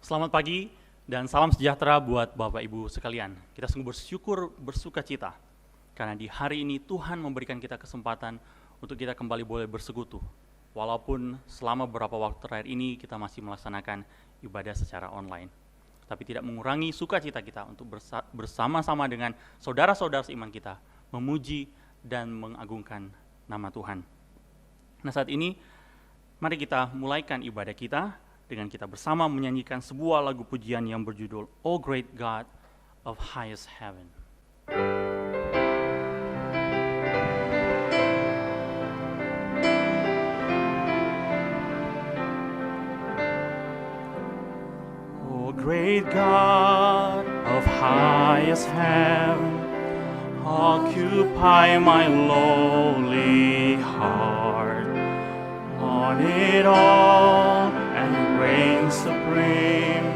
Selamat pagi dan salam sejahtera buat Bapak Ibu sekalian. Kita sungguh bersyukur, bersuka cita karena di hari ini Tuhan memberikan kita kesempatan untuk kita kembali boleh bersekutu. Walaupun selama beberapa waktu terakhir ini kita masih melaksanakan ibadah secara online. Tapi tidak mengurangi sukacita kita untuk bersama-sama dengan saudara-saudara seiman kita memuji dan mengagungkan nama Tuhan. Nah, saat ini mari kita mulaikan ibadah kita dengan kita bersama menyanyikan sebuah lagu pujian yang berjudul O Great God of Highest Heaven. O great God of highest heaven, occupy my lowly heart. On it all and reign supreme,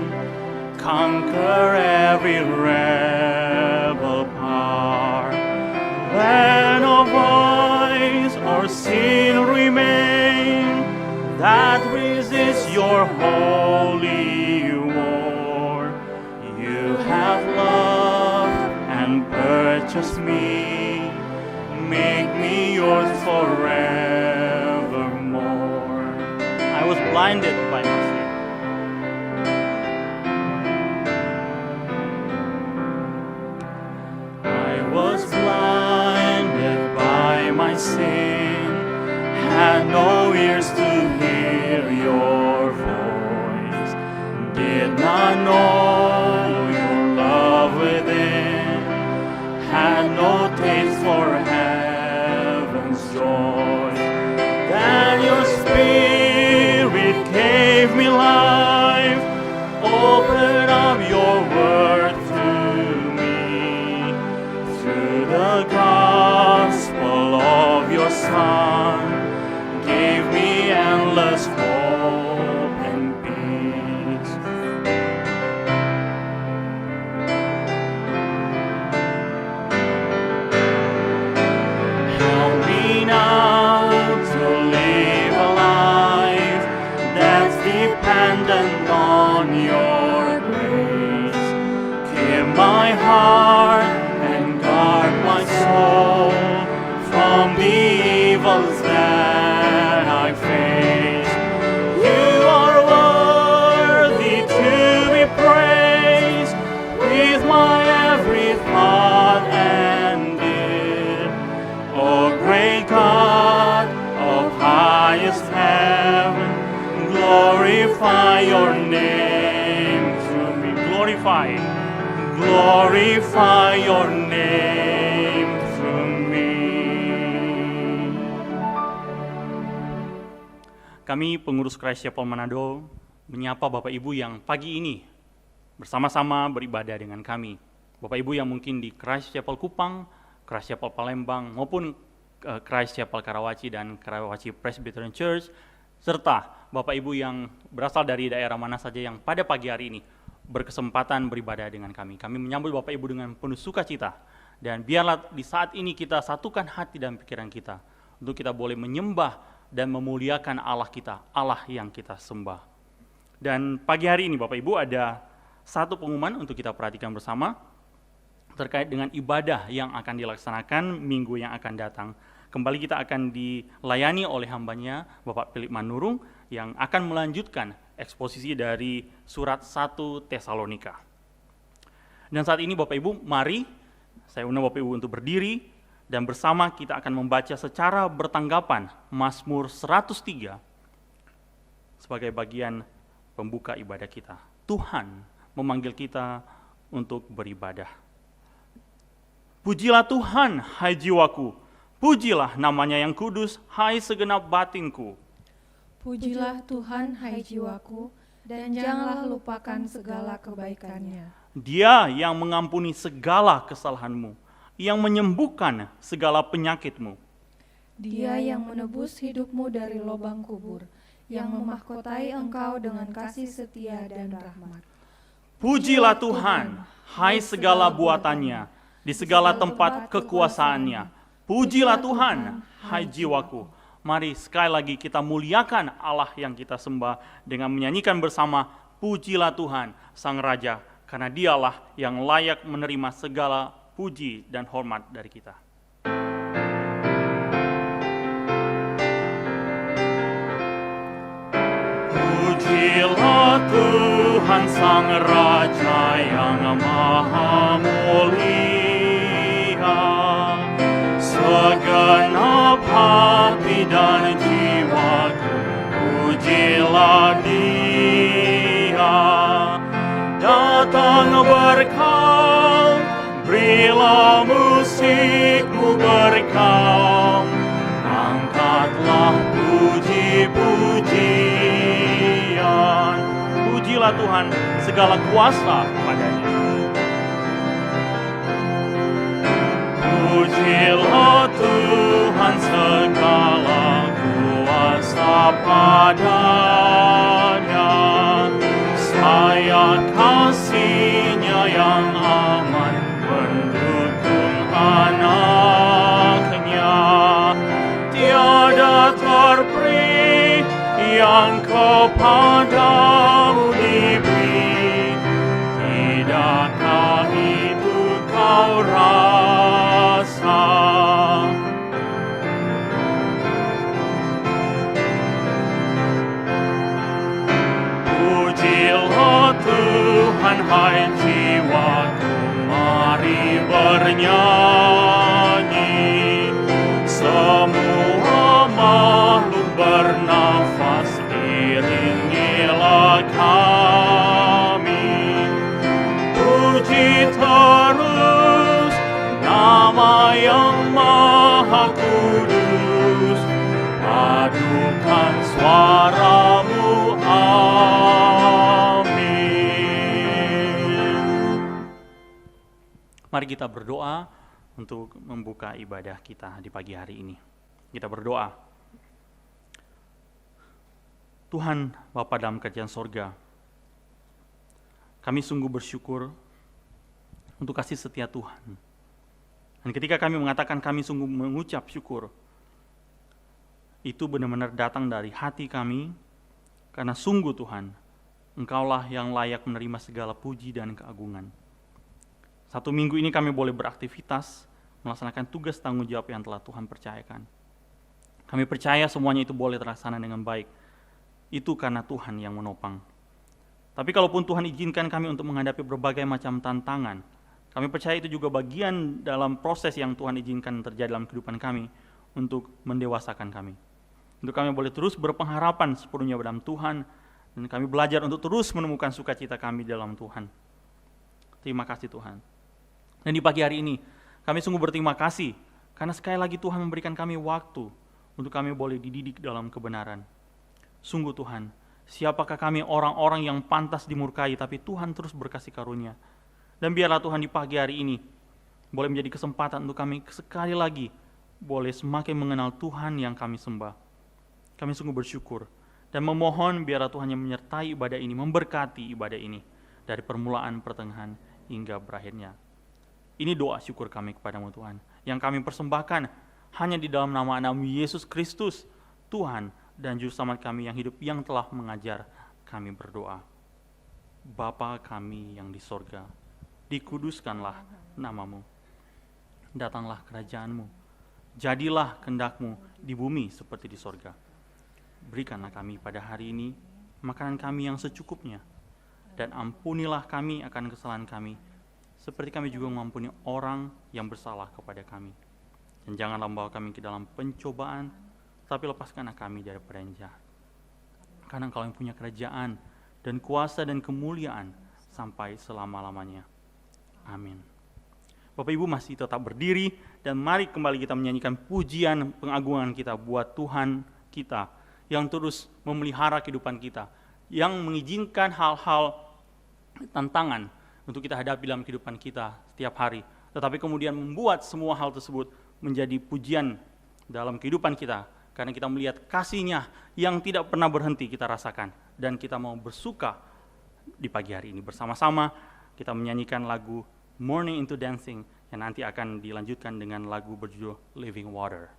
conquer every rebel power. Let no voice or sin remain that resists your holy war. You have loved and purchased me, make me yours forevermore. I was blinded by my sin. I was blinded by my sin, had no ears to hear your voice, did not know your love within, had no taste for heaven's joy. Then your Spirit gave me life, open up your word to me, through the gospel of your Son, gave me endless hope and peace. Help me now to live a life that's dependent on your grace. Keep my heart and guard my soul from the evils that I face. You are worthy to be praised with my every thought and deed. O great God of highest heaven, glorify your name through me. Glorify your name through me. Kami pengurus Christ Chapel Manado menyapa Bapak Ibu yang pagi ini bersama-sama beribadah dengan kami. Bapak Ibu yang mungkin di Christ Chapel Kupang, Christ Chapel Palembang, maupun Christ Chapel Karawaci dan Karawaci Presbyterian Church, serta Bapak Ibu yang berasal dari daerah mana saja yang pada pagi hari ini berkesempatan beribadah dengan kami. Kami menyambut Bapak Ibu dengan penuh sukacita, dan biarlah di saat ini kita satukan hati dan pikiran kita untuk kita boleh menyembah dan memuliakan Allah kita, Allah yang kita sembah. Dan pagi hari ini Bapak Ibu ada satu pengumuman untuk kita perhatikan bersama terkait dengan ibadah yang akan dilaksanakan minggu yang akan datang. Kembali kita akan dilayani oleh hambanya Bapak Philip Manurung yang akan melanjutkan eksposisi dari surat 1 Tesalonika. Dan saat ini Bapak Ibu, mari saya undang Bapak Ibu untuk berdiri dan bersama kita akan membaca secara bertanggapan Mazmur 103 sebagai bagian pembuka ibadah kita. Tuhan memanggil kita untuk beribadah. Pujilah Tuhan, hai jiwaku, pujilah namanya yang kudus, hai segenap batinku. Pujilah Tuhan, hai jiwaku, dan janganlah lupakan segala kebaikannya. Dia yang mengampuni segala kesalahanmu, yang menyembuhkan segala penyakitmu. Dia yang menebus hidupmu dari lubang kubur, yang memahkotai engkau dengan kasih setia dan rahmat. Pujilah Tuhan, hai segala buatannya, di segala tempat kekuasaannya. Pujilah Tuhan, hai jiwaku. Mari sekali lagi kita muliakan Allah yang kita sembah dengan menyanyikan bersama pujilah Tuhan, Sang Raja, karena Dialah yang layak menerima segala puji dan hormat dari kita. Pujilah Tuhan Sang Raja yang maha mulia, segenap hati dan jiwaku pujilah Dia. Datang berkau, berilah musikmu berkau, angkatlah puji-pujian. Pujilah Tuhan segala kuasa padanya. Pujilah Tuhan segala kuasa padanya. Sayat kasih-Nya yang aman mendukung anak-Nya. Tiada terperi yang kepadamu diberi, tidakkah itu kau rasa? Pujilah Tuhan, hai jiwaku, mari bernyanyi. Semua makhluk bernafas, iringilah kami. Puji terus nama yang maha kudus, padukan suaramu, amin. Mari kita berdoa untuk membuka ibadah kita di pagi hari ini. Kita berdoa. Tuhan Bapa dalam kerajaan sorga, kami sungguh bersyukur untuk kasih setia Tuhan. Dan ketika kami mengatakan kami sungguh mengucap syukur, itu benar-benar datang dari hati kami, karena sungguh Tuhan, Engkaulah yang layak menerima segala puji dan keagungan. Satu minggu ini kami boleh beraktivitas, melaksanakan tugas tanggung jawab yang telah Tuhan percayakan. Kami percaya semuanya itu boleh terlaksana dengan baik. Itu karena Tuhan yang menopang. Tapi kalaupun Tuhan izinkan kami untuk menghadapi berbagai macam tantangan, kami percaya itu juga bagian dalam proses yang Tuhan izinkan terjadi dalam kehidupan kami untuk mendewasakan kami. Untuk kami boleh terus berpengharapan sepenuhnya dalam Tuhan, dan kami belajar untuk terus menemukan sukacita kami dalam Tuhan. Terima kasih Tuhan. Dan di pagi hari ini, kami sungguh berterima kasih, karena sekali lagi Tuhan memberikan kami waktu untuk kami boleh dididik dalam kebenaran. Sungguh Tuhan, siapakah kami orang-orang yang pantas dimurkai, tapi Tuhan terus berkasih karunia. Dan biarlah Tuhan di pagi hari ini, boleh menjadi kesempatan untuk kami sekali lagi, boleh semakin mengenal Tuhan yang kami sembah. Kami sungguh bersyukur, dan memohon biarlah Tuhan yang menyertai ibadah ini, memberkati ibadah ini, dari permulaan, pertengahan, hingga berakhirnya. Ini doa syukur kami kepadamu Tuhan, yang kami persembahkan hanya di dalam nama Anak-Mu Yesus Kristus, Tuhan dan Juru Selamat kami yang hidup, yang telah mengajar kami berdoa. Bapa kami yang di sorga, dikuduskanlah nama-Mu, datanglah kerajaan-Mu, jadilah kehendak-Mu di bumi seperti di sorga. Berikanlah kami pada hari ini makanan kami yang secukupnya, dan ampunilah kami akan kesalahan kami, seperti kami juga mengampuni orang yang bersalah kepada kami. Dan janganlah membawa kami ke dalam pencobaan, tapi lepaskanlah kami daripada yang jahat. Karena Engkau yang punya kerajaan dan kuasa dan kemuliaan sampai selama-lamanya. Amin. Bapak Ibu masih tetap berdiri, dan mari kembali kita menyanyikan pujian pengagungan kita buat Tuhan kita yang terus memelihara kehidupan kita, yang mengizinkan hal-hal tantangan untuk kita hadapi dalam kehidupan kita setiap hari, tetapi kemudian membuat semua hal tersebut menjadi pujian dalam kehidupan kita, karena kita melihat kasih-Nya yang tidak pernah berhenti kita rasakan, dan kita mau bersuka di pagi hari ini. Bersama-sama kita menyanyikan lagu Morning into Dancing, yang nanti akan dilanjutkan dengan lagu berjudul Living Water.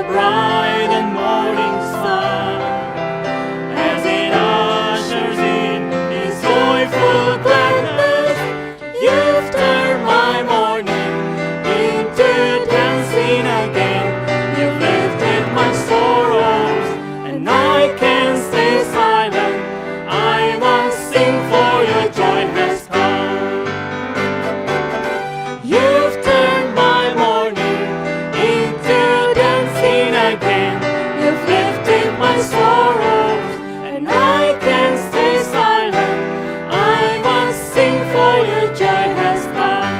bright and morning sun, as it ushers in His joyful gladness. You've turned my morning into dancing again. You've lifted my sorrows, and I can't stay silent. I must sing, for your joy has come. You've turned my morning into dancing again. You've lifted my sorrows, and I can't stay silent. I must sing, for your joy has come.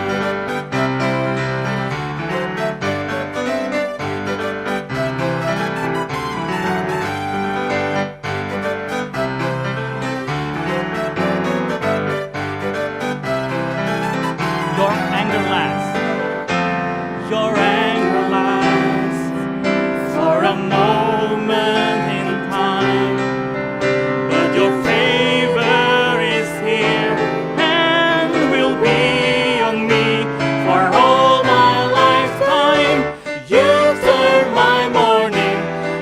Your anger lasts. Your anger lasts for a moment in time, but your favor is here and will be on me for all my lifetime. You turn my mourning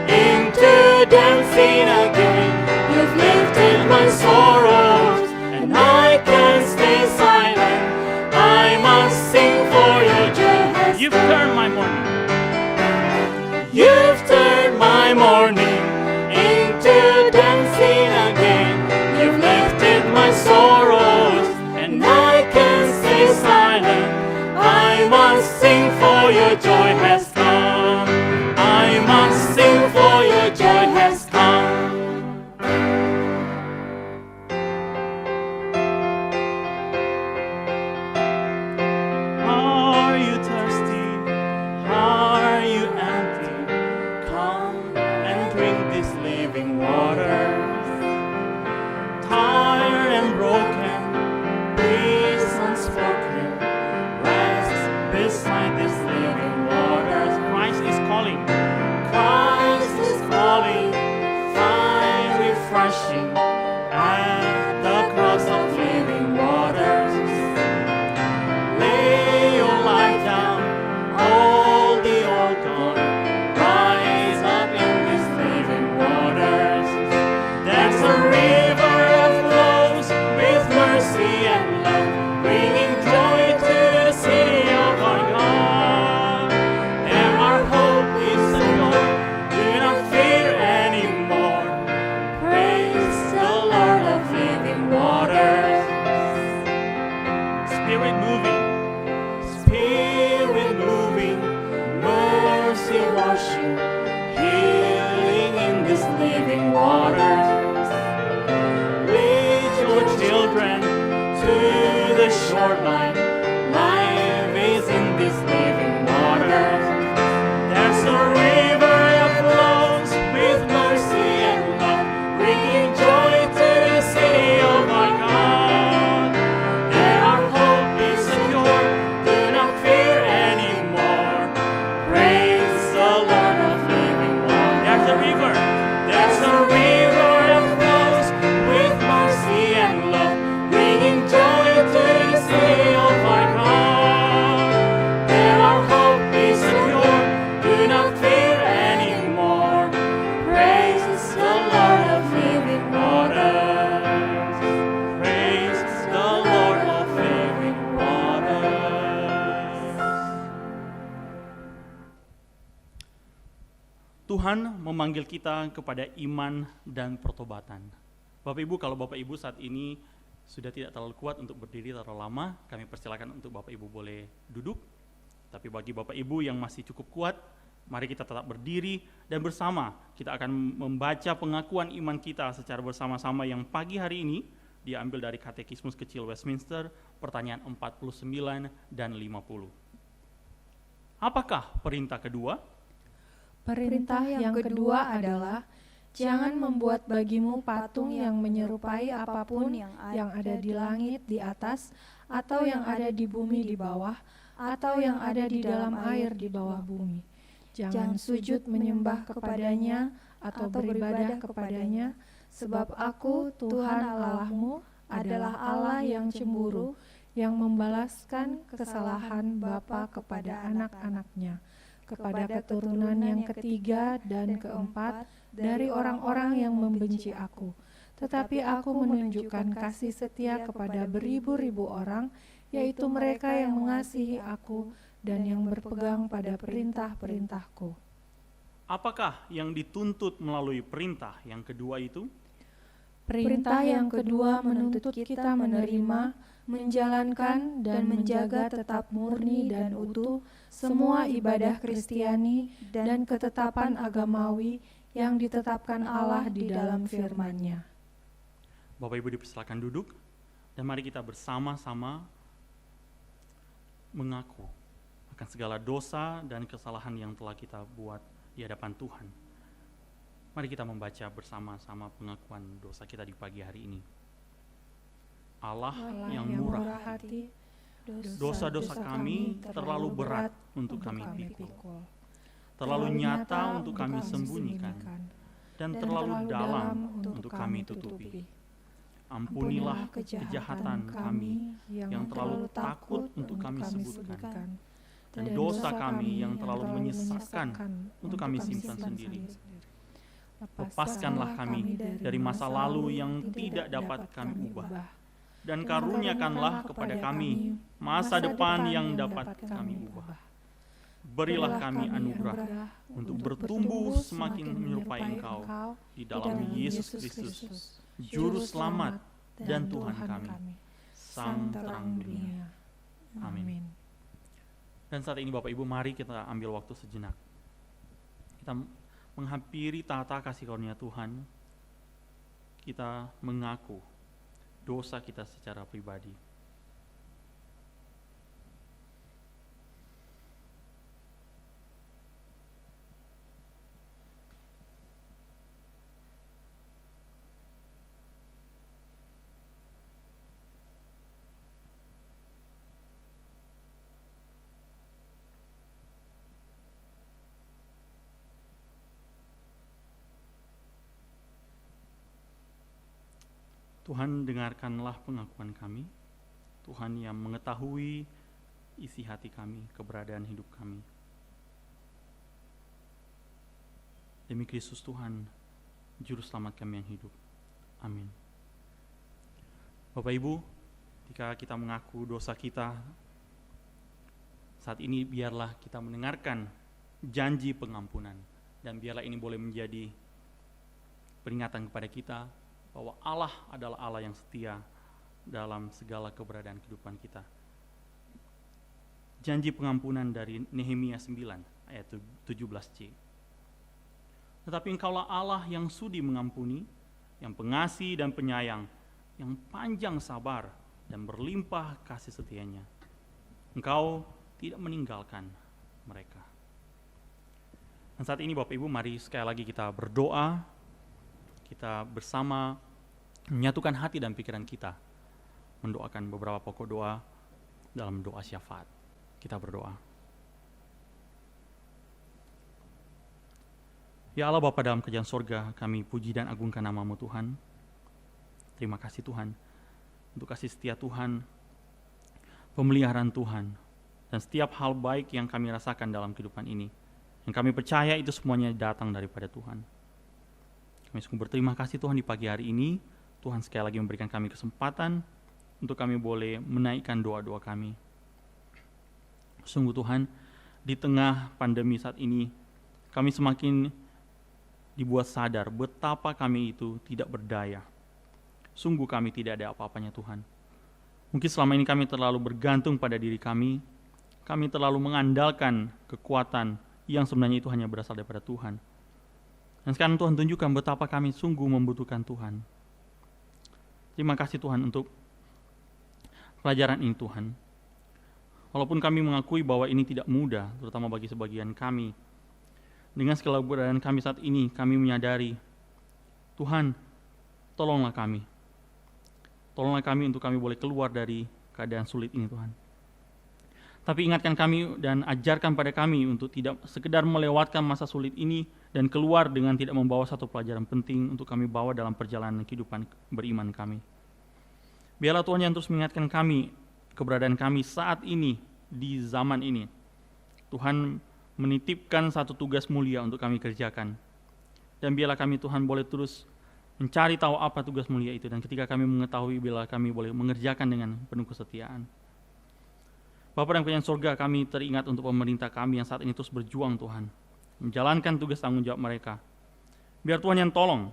into dancing again. You've lifted my sorrows, and I can't stay silent. I must sing, for your joy has You've turned my mourning. You've turned my mourning into dancing again. You've lifted my sorrows, and I can't stay silent. I must sing, for your joy has come. I must sing, for your joy has come. Are you thirsty? Are you empty? Come and drink this living water. Tired and broken, peace unspoken, rest beside this living water. Christ is calling. Christ is calling. Find refreshing at the cross of living waters. Lay your life down, all the old gone. Rise up in these living waters. There's a river that flows with mercy and love, bringing joy to the city of our God. There our hope is secure, do not fear anymore. Praise the Lord of living waters. Spirit moving. Spirit moving, mercy washing, healing in these living waters. Lead your children to the shoreline. Life is in these living waters. There's a river that flows with mercy and love, bringing joy to the city of our God. There our hope is secure, do not fear anymore. Praise the Lord of living waters. There's a river. There's a river that flows with mercy and love, bringing joy to the city of our God. There our hope is secure, do not fear anymore. Praise the Lord of living waters. Praise the Lord of living waters. Tuhan memanggil kita kepada iman dan pertobatan. Bapak Ibu, kalau Bapak Ibu saat ini sudah tidak terlalu kuat untuk berdiri terlalu lama, kami persilakan untuk Bapak Ibu boleh duduk. Tapi bagi Bapak Ibu yang masih cukup kuat, mari kita tetap berdiri dan bersama kita akan membaca pengakuan iman kita secara bersama-sama yang pagi hari ini diambil dari Katekismus Kecil Westminster, pertanyaan 49 dan 50. Apakah perintah kedua? Perintah yang kedua adalah jangan membuat bagimu patung yang menyerupai apapun yang ada di langit di atas, atau yang ada di bumi di bawah, atau yang ada di dalam air di bawah bumi. Jangan sujud menyembah kepadanya atau beribadah kepadanya, sebab Aku, Tuhan Allahmu, adalah Allah yang cemburu, yang membalaskan kesalahan bapa kepada anak-anaknya, kepada keturunan yang ketiga dan keempat dari orang-orang yang membenci aku. Tetapi aku menunjukkan kasih setia kepada beribu-ribu orang, yaitu mereka yang mengasihi aku dan yang berpegang pada perintah-perintahku. Apakah yang dituntut melalui perintah yang kedua itu? Perintah yang kedua menuntut kita menerima, menjalankan, dan menjaga tetap murni dan utuh semua ibadah Kristiani dan ketetapan agamawi yang ditetapkan Allah di dalam firman-Nya. Bapak Ibu dipersilakan duduk, dan mari kita bersama-sama mengaku akan segala dosa dan kesalahan yang telah kita buat di hadapan Tuhan. Mari kita membaca bersama-sama pengakuan dosa kita di pagi hari ini. Allah yang murah hati, dosa-dosa kami terlalu berat untuk kami pikul, terlalu nyata untuk kami sembunyikan, dan terlalu dalam untuk kami tutupi. Ampunilah kejahatan kami yang terlalu takut untuk kami sebutkan, dan dosa kami yang terlalu menyesakkan untuk kami simpan sendiri. Lepaskanlah kami dari masa lalu yang tidak dapat kami ubah, dan karuniakanlah kepada kami masa depan yang dapat kami ubah. Berilah kami anugerah untuk bertumbuh semakin menyerupai Engkau di dalam Yesus Kristus, Juru Selamat dan Tuhan kami, Sang Terang Dunia. Amin. Dan saat ini Bapak Ibu, mari kita ambil waktu sejenak. Kita menghampiri tahta kasih karunia Tuhan. Kita mengaku dosa kita secara pribadi. Tuhan, dengarkanlah pengakuan kami. Tuhan yang mengetahui isi hati kami, keberadaan hidup kami. Demi Kristus Tuhan, Juru Selamat kami yang hidup. Amin. Bapak Ibu, jika kita mengaku dosa kita, saat ini biarlah kita mendengarkan janji pengampunan. Dan biarlah ini boleh menjadi peringatan kepada kita bahwa Allah adalah Allah yang setia dalam segala keberadaan kehidupan kita. Janji pengampunan dari Nehemia 9 ayat 17c. Tetapi Engkaulah Allah yang sudi mengampuni, yang pengasih dan penyayang, yang panjang sabar dan berlimpah kasih setianya. Engkau tidak meninggalkan mereka. Dan saat ini Bapak Ibu, mari sekali lagi kita berdoa. Kita bersama menyatukan hati dan pikiran kita, mendoakan beberapa pokok doa dalam doa syafaat. Kita berdoa. Ya Allah Bapa dalam kerajaan sorga, kami puji dan agungkan nama-Mu Tuhan. Terima kasih Tuhan, untuk kasih setia Tuhan, pemeliharaan Tuhan, dan setiap hal baik yang kami rasakan dalam kehidupan ini. Yang kami percaya itu semuanya datang daripada Tuhan. Kami sungguh berterima kasih Tuhan di pagi hari ini. Tuhan sekali lagi memberikan kami kesempatan untuk kami boleh menaikkan doa-doa kami. Sungguh Tuhan, di tengah pandemi saat ini, kami semakin dibuat sadar betapa kami itu tidak berdaya. Sungguh kami tidak ada apa-apanya Tuhan. Mungkin selama ini kami terlalu bergantung pada diri kami terlalu mengandalkan kekuatan yang sebenarnya itu hanya berasal daripada Tuhan. Dan sekarang Tuhan tunjukkan betapa kami sungguh membutuhkan Tuhan. Terima kasih Tuhan untuk pelajaran ini Tuhan. Walaupun kami mengakui bahwa ini tidak mudah, terutama bagi sebagian kami. Dengan segala keberadaan kami saat ini, kami menyadari, Tuhan, tolonglah kami. Tolonglah kami untuk kami boleh keluar dari keadaan sulit ini Tuhan. Tapi ingatkan kami dan ajarkan pada kami untuk tidak sekedar melewatkan masa sulit ini dan keluar dengan tidak membawa satu pelajaran penting untuk kami bawa dalam perjalanan kehidupan beriman kami. Biarlah Tuhan yang terus mengingatkan kami, keberadaan kami saat ini, di zaman ini. Tuhan menitipkan satu tugas mulia untuk kami kerjakan. Dan biarlah kami Tuhan boleh terus mencari tahu apa tugas mulia itu, dan ketika kami mengetahui, biarlah kami boleh mengerjakan dengan penuh kesetiaan. Bapa dan Punya surga, kami teringat untuk pemerintah kami yang saat ini terus berjuang Tuhan, menjalankan tugas tanggung jawab mereka. Biar Tuhan yang tolong,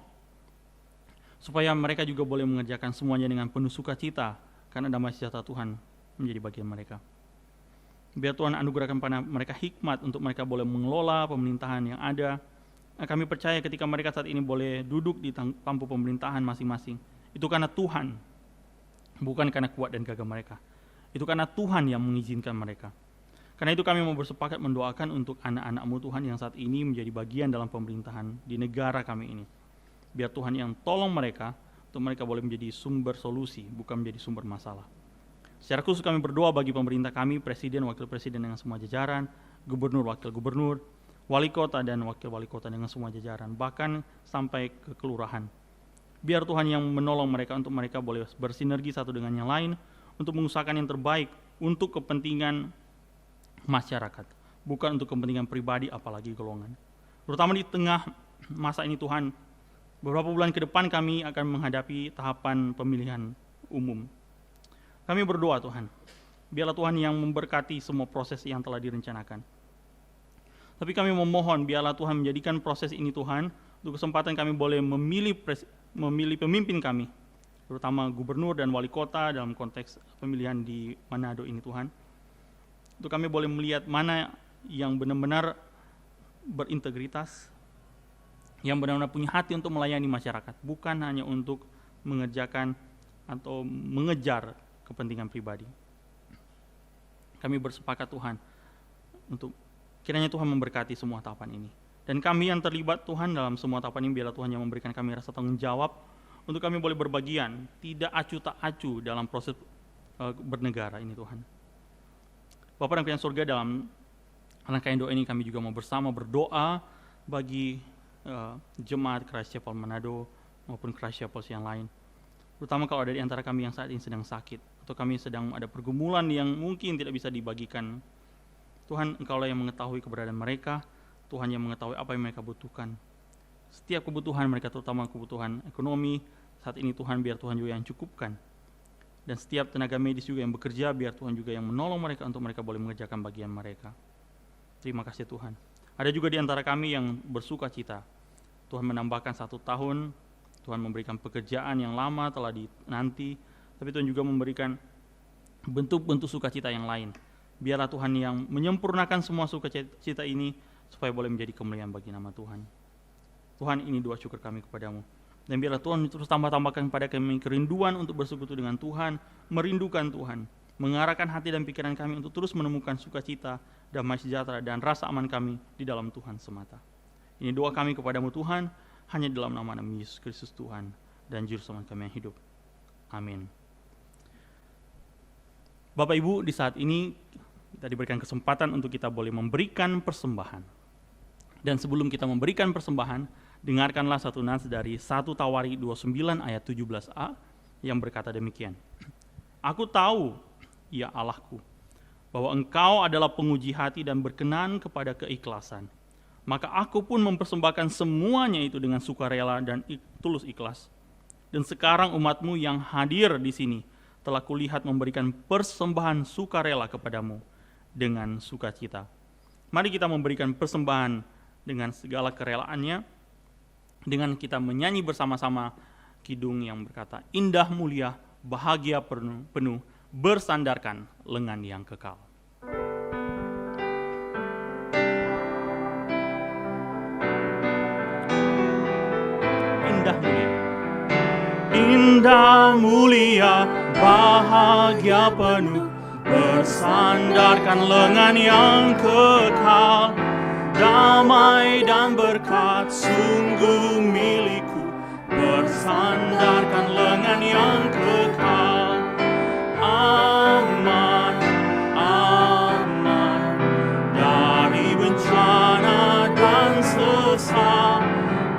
supaya mereka juga boleh mengerjakan semuanya dengan penuh sukacita, karena damai sejahtera Tuhan menjadi bagian mereka. Biar Tuhan anugerahkan pada mereka hikmat untuk mereka boleh mengelola pemerintahan yang ada. Kami percaya ketika mereka saat ini boleh duduk di pangku pemerintahan masing-masing, itu karena Tuhan, bukan karena kuat dan gagah mereka. Itu karena Tuhan yang mengizinkan mereka. Karena itu kami mau bersepakat mendoakan untuk anak-anak-Mu Tuhan yang saat ini menjadi bagian dalam pemerintahan di negara kami ini. Biar Tuhan yang tolong mereka, untuk mereka boleh menjadi sumber solusi, bukan menjadi sumber masalah. Secara khusus kami berdoa bagi pemerintah kami, presiden, wakil presiden dengan semua jajaran, gubernur, wakil gubernur, wali kota dan wakil wali kota dengan semua jajaran, bahkan sampai ke kelurahan. Biar Tuhan yang menolong mereka untuk mereka boleh bersinergi satu dengan yang lain untuk mengusahakan yang terbaik untuk kepentingan masyarakat, bukan untuk kepentingan pribadi apalagi golongan. Terutama di tengah masa ini Tuhan, beberapa bulan ke depan kami akan menghadapi tahapan pemilihan umum. Kami berdoa Tuhan, biarlah Tuhan yang memberkati semua proses yang telah direncanakan. Tapi kami memohon biarlah Tuhan menjadikan proses ini Tuhan, untuk kesempatan kami boleh memilih pemimpin kami, terutama gubernur dan wali kota dalam konteks pemilihan di Manado ini Tuhan. Untuk kami boleh melihat mana yang benar-benar berintegritas, yang benar-benar punya hati untuk melayani masyarakat, bukan hanya untuk mengerjakan atau mengejar kepentingan pribadi. Kami bersepakat Tuhan untuk kiranya Tuhan memberkati semua tahapan ini. Dan kami yang terlibat Tuhan dalam semua tahapan ini, biarlah Tuhan yang memberikan kami rasa tanggung jawab untuk kami boleh berbagian, tidak acu tak acu dalam proses bernegara ini Tuhan. Bapa dan Punya surga, dalam rangkaian doa ini kami juga mau bersama berdoa bagi jemaat Christ Chapel Manado maupun Christ Chapel yang lain. Terutama kalau ada di antara kami yang saat ini sedang sakit, atau kami sedang ada pergumulan yang mungkin tidak bisa dibagikan. Tuhan, Engkaulah yang mengetahui keberadaan mereka, Tuhan yang mengetahui apa yang mereka butuhkan. Setiap kebutuhan mereka, terutama kebutuhan ekonomi, saat ini Tuhan, biar Tuhan juga yang cukupkan. Dan setiap tenaga medis juga yang bekerja, biar Tuhan juga yang menolong mereka untuk mereka boleh mengerjakan bagian mereka. Terima kasih Tuhan. Ada juga di antara kami yang bersuka cita. Tuhan menambahkan 1 tahun, Tuhan memberikan pekerjaan yang lama telah dinanti, tapi Tuhan juga memberikan bentuk-bentuk sukacita yang lain. Biarlah Tuhan yang menyempurnakan semua sukacita ini, supaya boleh menjadi kemuliaan bagi nama Tuhan. Tuhan, ini doa syukur kami kepadamu. Dan biarlah Tuhan terus tambah-tambahkan kepada kami kerinduan untuk bersekutu dengan Tuhan, merindukan Tuhan, mengarahkan hati dan pikiran kami untuk terus menemukan sukacita, damai sejahtera, dan rasa aman kami di dalam Tuhan semata. Ini doa kami kepadamu Tuhan, hanya dalam nama Yesus Kristus Tuhan dan Juru Selamat kami yang hidup. Amin. Bapak Ibu, di saat ini kita diberikan kesempatan untuk kita boleh memberikan persembahan. Dan sebelum kita memberikan persembahan, dengarkanlah satu nas dari 1 Tawari 29 ayat 17a yang berkata demikian. Aku tahu, ya Allahku, bahwa Engkau adalah penguji hati dan berkenan kepada keikhlasan. Maka aku pun mempersembahkan semuanya itu dengan sukarela dan tulus ikhlas. Dan sekarang umat-Mu yang hadir di sini telah kulihat memberikan persembahan sukarela kepadamu dengan sukacita. Mari kita memberikan persembahan dengan segala kerelaannya, dengan kita menyanyi bersama-sama kidung yang berkata, indah mulia, bahagia penuh, bersandarkan lengan yang kekal. Indah mulia. Indah mulia, bahagia penuh, bersandarkan lengan yang kekal. Damai dan berkat sungguh milikku, bersandarkan lengan yang kekal. Aman, aman, dari bencana dan sesat.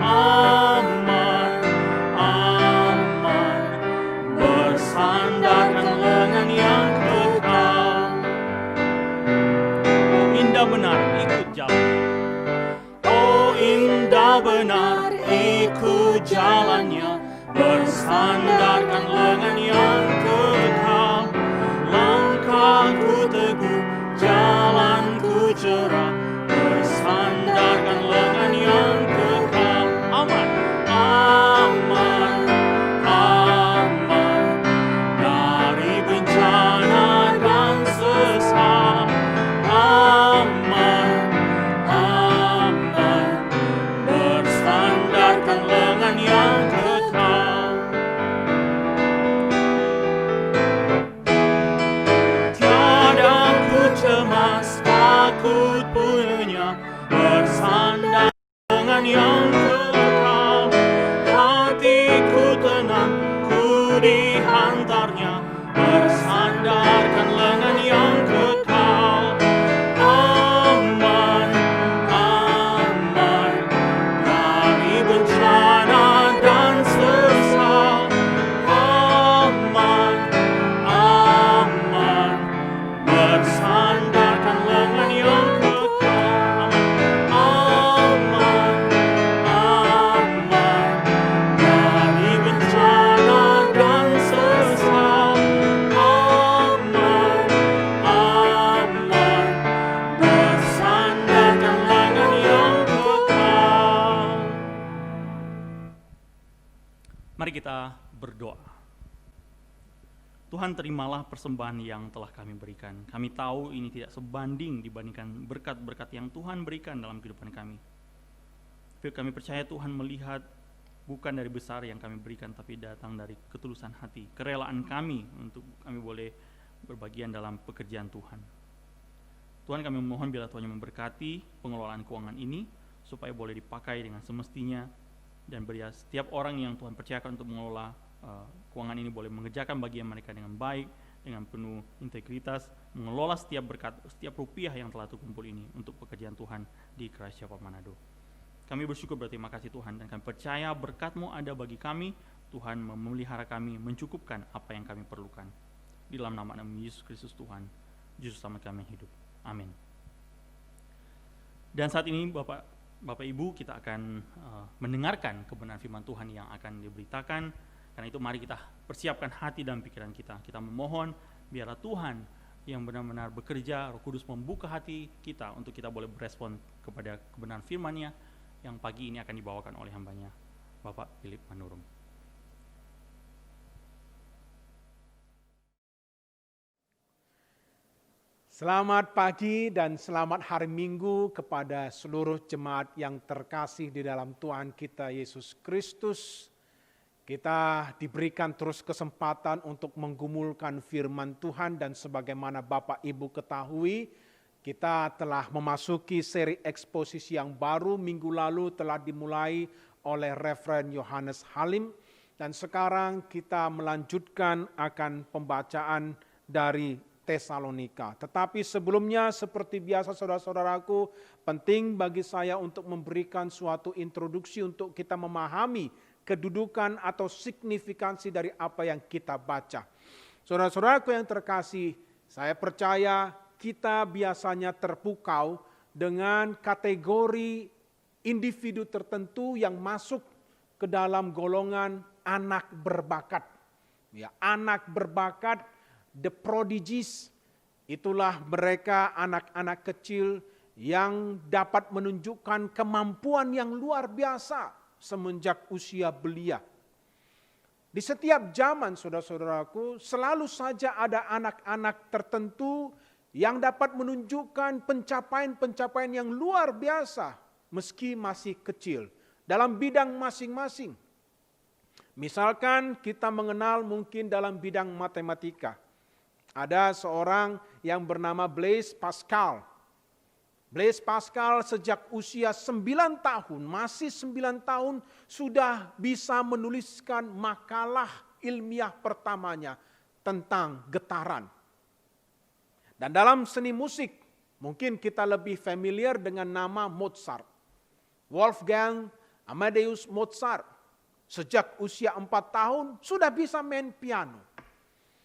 Aman, aman, bersandarkan lengan yang kekal. Oh, indah benar, ikut jalan. Kau benar, ikut jalannya, bersandarkan lengan yang kekal. Langkahku teguh, jalanku cerah, bersandarkan lengan yang kekal. Aman, aman, aman, dari bencana dan sesat. Aman, aman, bersandarkan lengan yang kekal. Tiada ku cemas, takut punya, bersandar lengan yang kekal. Hatiku tenang, ku dihantarnya, bersandarkan lengan yang kekal. Aman, aman, dari bencana dan sesat. Aman, aman, bersandarkan lengan yang kekal. Aman, aman, dari bencana dan sesat. Aman, aman, bersandarkan lengan yang kekal. Mari kita berdoa. Tuhan, terimalah persembahan yang telah kami berikan. Kami tahu ini tidak sebanding dibandingkan berkat-berkat yang Tuhan berikan dalam kehidupan kami. Tapi kami percaya Tuhan melihat bukan dari besar yang kami berikan, tapi datang dari ketulusan hati, kerelaan kami untuk kami boleh berbagian dalam pekerjaan Tuhan. Tuhan, kami memohon bila Tuhan yang memberkati pengelolaan keuangan ini, supaya boleh dipakai dengan semestinya, dan beri setiap orang yang Tuhan percayakan untuk mengelola keuangan ini boleh mengerjakan bagian mereka dengan baik, dengan penuh integritas, mengelola setiap berkat, setiap rupiah yang telah terkumpul ini untuk pekerjaan Tuhan di Christ Chapel Manado. Kami bersyukur berterima kasih Tuhan, dan kami percaya berkat-Mu ada bagi kami. Tuhan memelihara kami, mencukupkan apa yang kami perlukan. Di dalam nama Yesus Kristus Tuhan, Juru Selamat kami hidup. Amin. Dan saat ini Bapak Ibu, kita akan mendengarkan kebenaran firman Tuhan yang akan diberitakan. Karena itu mari kita persiapkan hati dan pikiran kita. Kita memohon biarlah Tuhan yang benar-benar bekerja, Roh Kudus membuka hati kita untuk kita boleh berespon kepada kebenaran firman-Nya yang pagi ini akan dibawakan oleh hamba-Nya, Bapak Philip Manurung. Selamat pagi dan selamat hari Minggu kepada seluruh jemaat yang terkasih di dalam Tuhan kita Yesus Kristus. Kita diberikan terus kesempatan untuk menggumulkan firman Tuhan, dan sebagaimana Bapak Ibu ketahui, kita telah memasuki seri eksposisi yang baru. Minggu lalu telah dimulai oleh Reverend Yohanes Halim, dan sekarang kita melanjutkan akan pembacaan dari Tesalonika. Tetapi sebelumnya, seperti biasa saudara-saudaraku, penting bagi saya untuk memberikan suatu introduksi untuk kita memahami kedudukan atau signifikansi dari apa yang kita baca. Saudara-saudaraku yang terkasih, saya percaya kita biasanya terpukau dengan kategori individu tertentu yang masuk ke dalam golongan anak berbakat. Ya, anak berbakat, the prodigies, itulah mereka anak-anak kecil yang dapat menunjukkan kemampuan yang luar biasa semenjak usia belia. Di setiap zaman, saudara-saudaraku, selalu saja ada anak-anak tertentu yang dapat menunjukkan pencapaian-pencapaian yang luar biasa meski masih kecil dalam bidang masing-masing. Misalkan kita mengenal mungkin dalam bidang matematika. Ada seorang yang bernama Blaise Pascal. Blaise Pascal sejak usia 9 tahun, masih 9 tahun sudah bisa menuliskan makalah ilmiah pertamanya tentang getaran. Dan dalam seni musik, mungkin kita lebih familiar dengan nama Mozart. Wolfgang Amadeus Mozart, sejak usia 4 tahun sudah bisa main piano.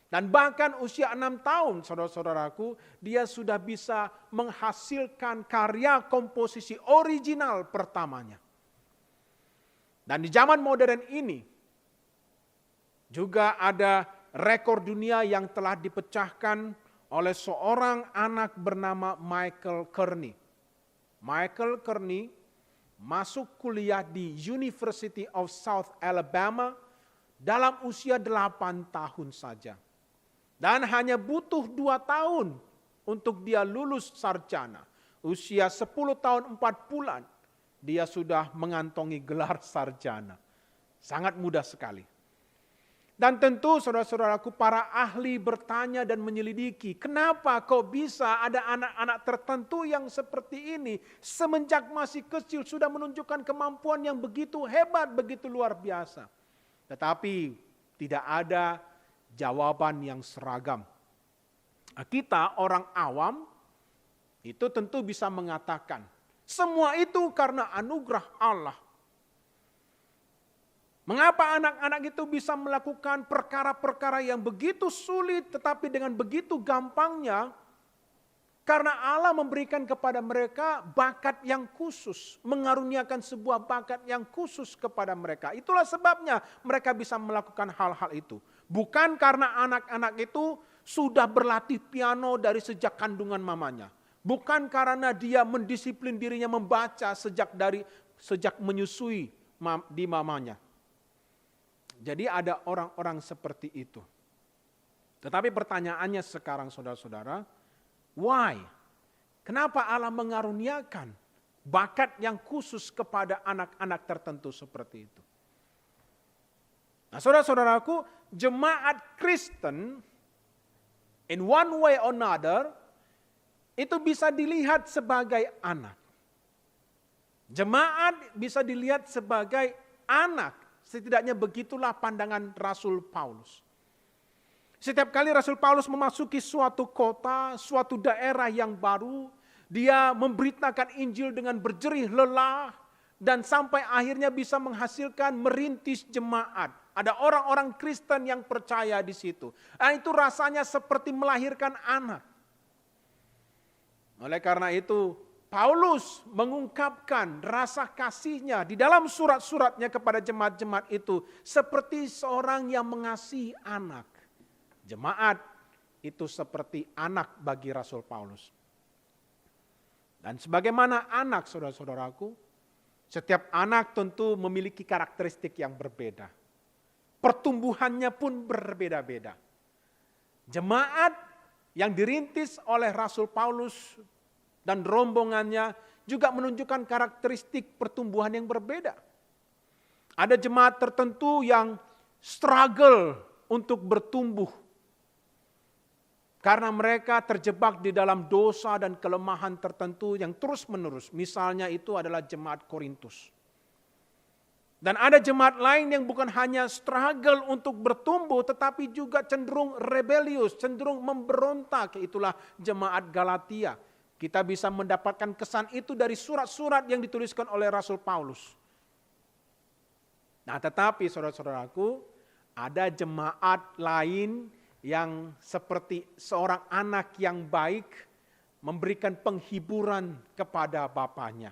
Dan bahkan usia 6 tahun, saudara-saudaraku, dia sudah bisa menghasilkan karya komposisi original pertamanya. Dan di zaman modern ini, juga ada rekor dunia yang telah dipecahkan oleh seorang anak bernama Michael Kearney. Michael Kearney masuk kuliah di University of South Alabama dalam usia 8 tahun saja. Dan hanya butuh 2 tahun untuk dia lulus sarjana. Usia 10 tahun 4 bulan, dia sudah mengantongi gelar sarjana. Sangat mudah sekali. Dan tentu saudara-saudaraku, para ahli bertanya dan menyelidiki, kenapa kok bisa ada anak-anak tertentu yang seperti ini, semenjak masih kecil sudah menunjukkan kemampuan yang begitu hebat, begitu luar biasa. Tetapi tidak ada jawaban yang seragam. Kita orang awam itu tentu bisa mengatakan, semua itu karena anugerah Allah. Mengapa anak-anak itu bisa melakukan perkara-perkara yang begitu sulit tetapi dengan begitu gampangnya? Karena Allah memberikan kepada mereka bakat yang khusus, mengaruniakan sebuah bakat yang khusus kepada mereka. Itulah sebabnya mereka bisa melakukan hal-hal itu. Bukan karena anak-anak itu sudah berlatih piano dari sejak kandungan mamanya. Bukan karena dia mendisiplin dirinya membaca sejak menyusui di mamanya. Jadi ada orang-orang seperti itu. Tetapi pertanyaannya sekarang saudara-saudara, why? Kenapa Allah mengaruniakan bakat yang khusus kepada anak-anak tertentu seperti itu? Nah, saudara-saudaraku, jemaat Kristen in one way or another itu bisa dilihat sebagai anak. Jemaat bisa dilihat sebagai anak. Setidaknya begitulah pandangan Rasul Paulus. Setiap kali Rasul Paulus memasuki suatu kota, suatu daerah yang baru, dia memberitakan Injil dengan berjerih lelah, dan sampai akhirnya bisa menghasilkan merintis jemaat. Ada orang-orang Kristen yang percaya di situ. Dan itu rasanya seperti melahirkan anak. Oleh karena itu, Paulus mengungkapkan rasa kasihnya di dalam surat-suratnya kepada jemaat-jemaat itu seperti seorang yang mengasihi anak. Jemaat itu seperti anak bagi Rasul Paulus. Dan sebagaimana anak, saudara-saudaraku, setiap anak tentu memiliki karakteristik yang berbeda. Pertumbuhannya pun berbeda-beda. Jemaat yang dirintis oleh Rasul Paulus dan rombongannya juga menunjukkan karakteristik pertumbuhan yang berbeda. Ada jemaat tertentu yang struggle untuk bertumbuh. Karena mereka terjebak di dalam dosa dan kelemahan tertentu yang terus menerus. Misalnya itu adalah jemaat Korintus. Dan ada jemaat lain yang bukan hanya struggle untuk bertumbuh, tetapi juga cenderung rebellious, cenderung memberontak. Itulah jemaat Galatia. Kita bisa mendapatkan kesan itu dari surat-surat yang dituliskan oleh Rasul Paulus. Nah, tetapi saudara-saudaraku, ada jemaat lain yang seperti seorang anak yang baik memberikan penghiburan kepada bapaknya.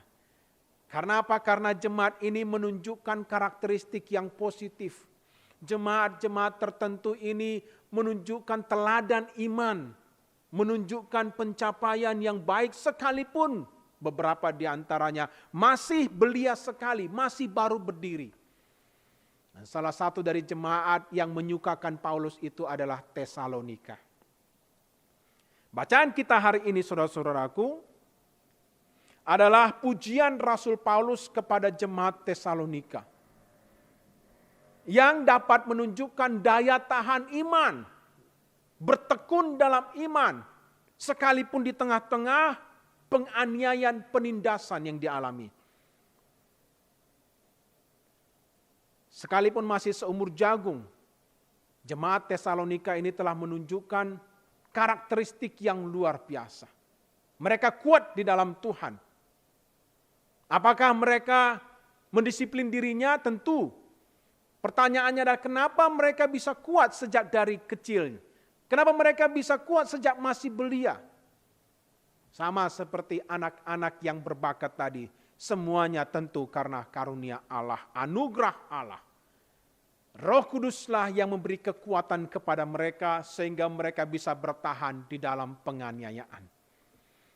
Karena apa? Karena jemaat ini menunjukkan karakteristik yang positif. Jemaat-jemaat tertentu ini menunjukkan teladan iman, menunjukkan pencapaian yang baik sekalipun beberapa di antaranya masih belia sekali, masih baru berdiri. Dan salah satu dari jemaat yang menyukakan Paulus itu adalah Tesalonika. Bacaan kita hari ini saudara-saudaraku adalah pujian Rasul Paulus kepada jemaat Tesalonika yang dapat menunjukkan daya tahan iman, bertekun dalam iman, sekalipun di tengah-tengah penganiayaan penindasan yang dialami. Sekalipun masih seumur jagung, jemaat Tesalonika ini telah menunjukkan karakteristik yang luar biasa. Mereka kuat di dalam Tuhan. Apakah mereka mendisiplin dirinya? Tentu. Pertanyaannya adalah kenapa mereka bisa kuat sejak dari kecilnya? Kenapa mereka bisa kuat sejak masih belia? Sama seperti anak-anak yang berbakat tadi. Semuanya tentu karena karunia Allah, anugerah Allah. Roh Kuduslah yang memberi kekuatan kepada mereka sehingga mereka bisa bertahan di dalam penganiayaan.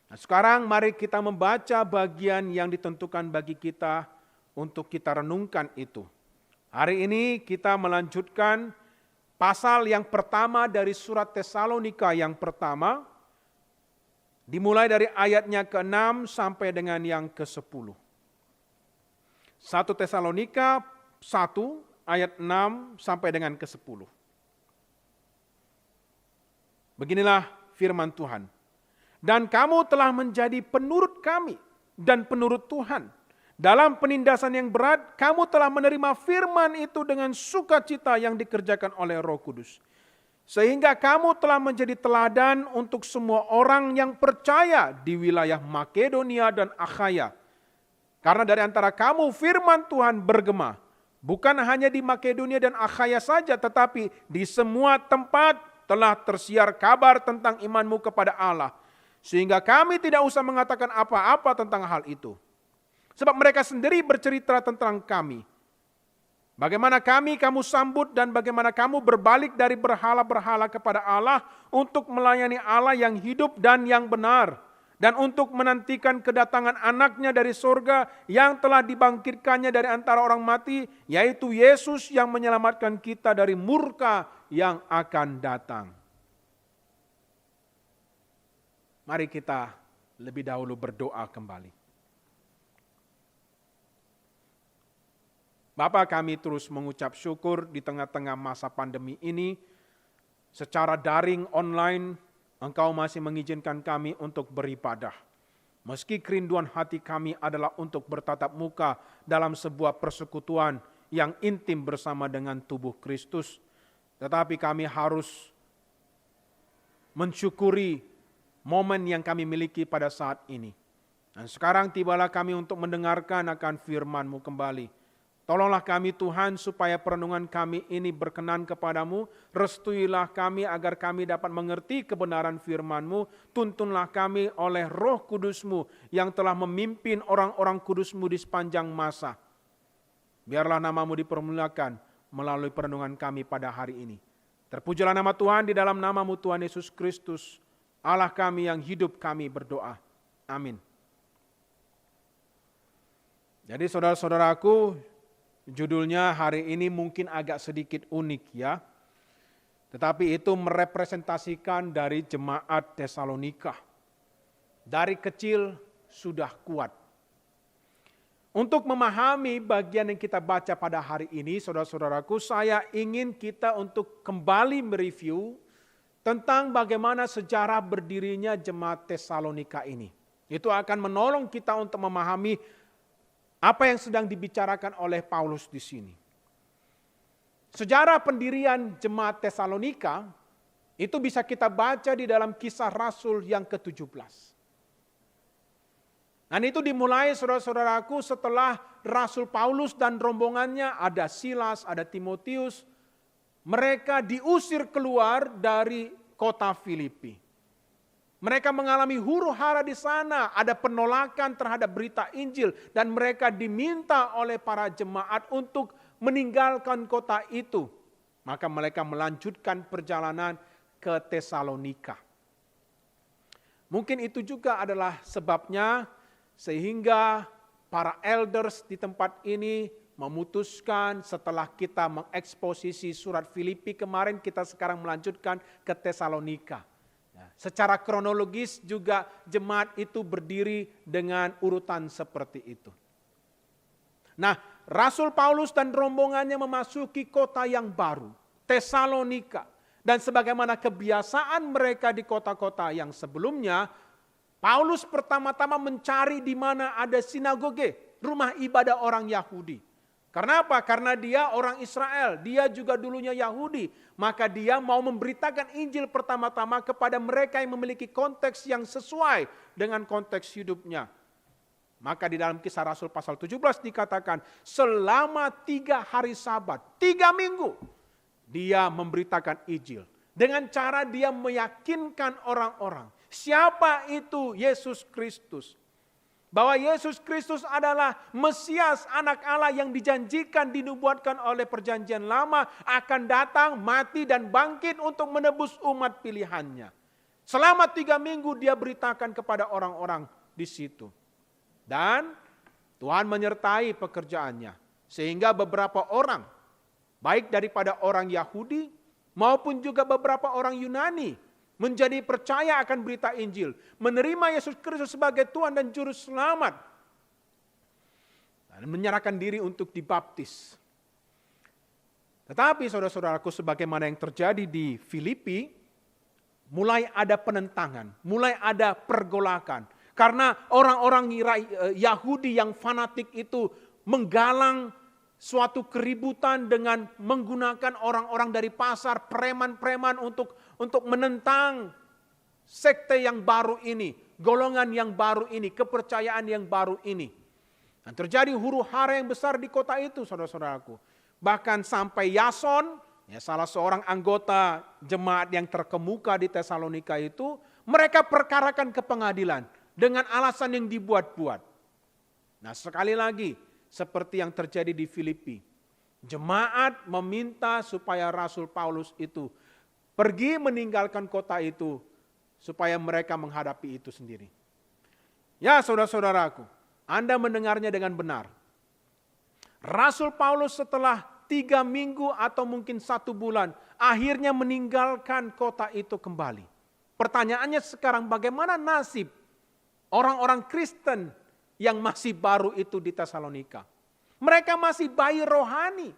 Nah, sekarang mari kita membaca bagian yang ditentukan bagi kita untuk kita renungkan itu. Hari ini kita melanjutkan pasal yang pertama dari surat Tesalonika yang pertama, dimulai dari ayatnya ke-6 sampai dengan yang ke-10. 1 Tesalonika 1 ayat 6 sampai dengan ke-10. Beginilah firman Tuhan. Dan kamu telah menjadi penurut kami dan penurut Tuhan. Dalam penindasan yang berat, kamu telah menerima firman itu dengan sukacita yang dikerjakan oleh Roh Kudus. Sehingga kamu telah menjadi teladan untuk semua orang yang percaya di wilayah Makedonia dan Akhaya. Karena dari antara kamu firman Tuhan bergema, bukan hanya di Makedonia dan Akhaya saja, tetapi di semua tempat telah tersiar kabar tentang imanmu kepada Allah. Sehingga kami tidak usah mengatakan apa-apa tentang hal itu. Sebab mereka sendiri bercerita tentang kami. Bagaimana kamu sambut dan bagaimana kamu berbalik dari berhala-berhala kepada Allah untuk melayani Allah yang hidup dan yang benar. Dan untuk menantikan kedatangan anaknya dari surga yang telah dibangkitkannya dari antara orang mati, yaitu Yesus yang menyelamatkan kita dari murka yang akan datang. Mari kita lebih dahulu berdoa kembali. Bapa, kami terus mengucap syukur di tengah-tengah masa pandemi ini, secara daring online, Engkau masih mengizinkan kami untuk beribadah. Meski kerinduan hati kami adalah untuk bertatap muka dalam sebuah persekutuan yang intim bersama dengan tubuh Kristus, tetapi kami harus mensyukuri momen yang kami miliki pada saat ini. Dan sekarang tibalah kami untuk mendengarkan akan firman-Mu kembali. Tolonglah kami Tuhan supaya perenungan kami ini berkenan kepadamu. Restuilah kami agar kami dapat mengerti kebenaran firman-Mu. Tuntunlah kami oleh Roh Kudus-Mu yang telah memimpin orang-orang kudus-Mu di sepanjang masa. Biarlah nama-Mu dipermuliakan melalui perenungan kami pada hari ini. Terpujilah nama Tuhan di dalam nama-Mu Tuhan Yesus Kristus. Allah kami yang hidup kami berdoa. Amin. Jadi saudara-saudaraku, judulnya hari ini mungkin agak sedikit unik ya. Tetapi itu merepresentasikan dari jemaat Tesalonika. Dari kecil sudah kuat. Untuk memahami bagian yang kita baca pada hari ini, saudara-saudaraku, saya ingin kita untuk kembali mereview tentang bagaimana sejarah berdirinya jemaat Tesalonika ini. Itu akan menolong kita untuk memahami apa yang sedang dibicarakan oleh Paulus di sini. Sejarah pendirian jemaat Tesalonika itu bisa kita baca di dalam Kisah Rasul yang ke-17. Dan itu dimulai saudara-saudaraku setelah Rasul Paulus dan rombongannya, ada Silas, ada Timotius, mereka diusir keluar dari kota Filipi. Mereka mengalami huru-hara di sana, ada penolakan terhadap berita Injil dan mereka diminta oleh para jemaat untuk meninggalkan kota itu. Maka mereka melanjutkan perjalanan ke Tesalonika. Mungkin itu juga adalah sebabnya sehingga para elders di tempat ini memutuskan setelah kita mengeksposisi surat Filipi kemarin, kita sekarang melanjutkan ke Tesalonika. Secara kronologis juga jemaat itu berdiri dengan urutan seperti itu. Nah, Rasul Paulus dan rombongannya memasuki kota yang baru, Tesalonika. Dan sebagaimana kebiasaan mereka di kota-kota yang sebelumnya, Paulus pertama-tama mencari di mana ada sinagoge, rumah ibadah orang Yahudi. Karena apa? Karena dia orang Israel, dia juga dulunya Yahudi. Maka dia mau memberitakan Injil pertama-tama kepada mereka yang memiliki konteks yang sesuai dengan konteks hidupnya. Maka di dalam Kisah Rasul pasal 17 dikatakan, selama 3 hari Sabat, 3 minggu, dia memberitakan Injil. Dengan cara dia meyakinkan orang-orang, siapa itu Yesus Kristus. Bahwa Yesus Kristus adalah Mesias, anak Allah yang dijanjikan, dinubuatkan oleh perjanjian lama, akan datang, mati dan bangkit untuk menebus umat pilihannya. Selama 3 minggu dia beritakan kepada orang-orang di situ. Dan Tuhan menyertai pekerjaannya. Sehingga beberapa orang, baik daripada orang Yahudi maupun juga beberapa orang Yunani, menjadi percaya akan berita Injil, menerima Yesus Kristus sebagai Tuhan dan Juru Selamat, dan menyerahkan diri untuk dibaptis. Tetapi saudara-saudaraku, sebagaimana yang terjadi di Filipi, mulai ada penentangan, mulai ada pergolakan. Karena orang-orang Yahudi yang fanatik itu menggalang suatu keributan dengan menggunakan orang-orang dari pasar, preman-preman untuk menentang sekte yang baru ini, golongan yang baru ini, kepercayaan yang baru ini. Dan terjadi huru-hara yang besar di kota itu, saudara-saudaraku. Bahkan sampai Yason, salah seorang anggota jemaat yang terkemuka di Tesalonika itu, mereka perkarakan ke pengadilan dengan alasan yang dibuat-buat. Nah, sekali lagi, seperti yang terjadi di Filipi. Jemaat meminta supaya Rasul Paulus itu pergi meninggalkan kota itu supaya mereka menghadapi itu sendiri. Ya saudara-saudaraku, Anda mendengarnya dengan benar. Rasul Paulus setelah 3 minggu atau mungkin 1 bulan akhirnya meninggalkan kota itu kembali. Pertanyaannya sekarang, bagaimana nasib orang-orang Kristen yang masih baru itu di Tesalonika? Mereka masih bayi rohani.